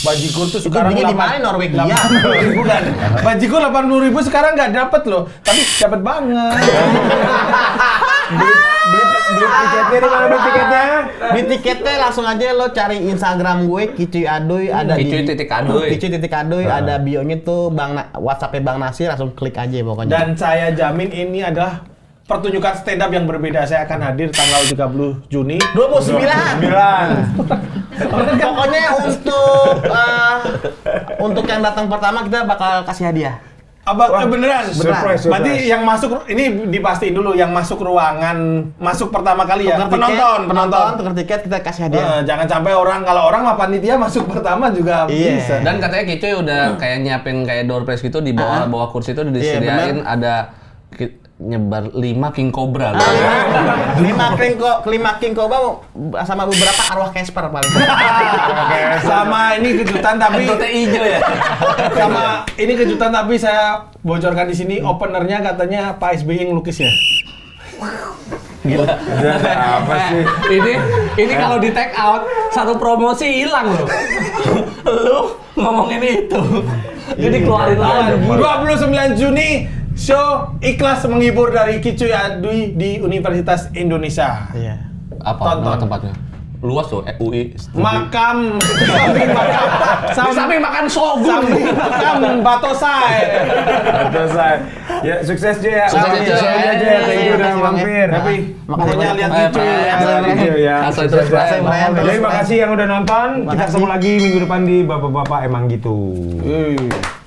Bajigur tuh sekarang belinya di mana, Norwegia? 80.000 kan. Bajigur 80.000 sekarang nggak dapet loh, tapi dapat banget. Beli tiketnya di mana beli tiketnya? Di tiketnya langsung aja lo cari Instagram gue Kicuy Adoy, ada Kicuy.adoy. Kicuy.adoy, ada bio-nya tuh WhatsApp-nya Bang Nasir, langsung klik aja pokoknya. Dan saya jamin ini adalah pertunjukan stand up yang berbeda. Saya akan hadir tanggal 30 Juni 29. Pokoknya untuk yang datang pertama kita bakal kasih hadiah. Beneran? Surprise. Berarti yang masuk, ini dipastiin dulu, yang masuk ruangan, masuk pertama kali ya? Penonton. Tukar tiket kita kasih hadiah. Jangan sampai kalau orang mah panitia masuk pertama juga bisa. Dan katanya Kicuy udah kayak nyiapin kayak door prize gitu di bawah kursi itu udah disediain ada nyebar 5 King Cobra. 5 King Cobra sama beberapa arwah Casper paling. Sama ini kejutan tapi Itu teh hijau ya. sama ini kejutan tapi saya bocorkan di sini, openernya katanya Pak SBY yang lukis ya. Gila. Apa sih? Ini kalau di take out satu promosi hilang loh. Lu ngomongin itu. Jadi keluarin lagi. 29 Juni show ikhlas menghibur dari Kicuy Adoy di Universitas Indonesia. Iya. Apa Tonton. nama tempatnya? Luas tuh, UI. Makam Sampai makan sogun. samping makam Batosai. Selesai. Ya sukses Cuy ya. Sukses, Cuy. Shownya Cuy. Thank you udah Makasih, Bang, ya. mampir. Tapi Makasih pokoknya banyak. lihat Bye, Kicuy bye. ya. Thank you ya. Asal terus, Sukses, bye. ya. Bye. Terima kasih yang udah nonton. Kita Makasih. ketemu lagi minggu depan di Bapak-Bapak Emang Gitu. Wih.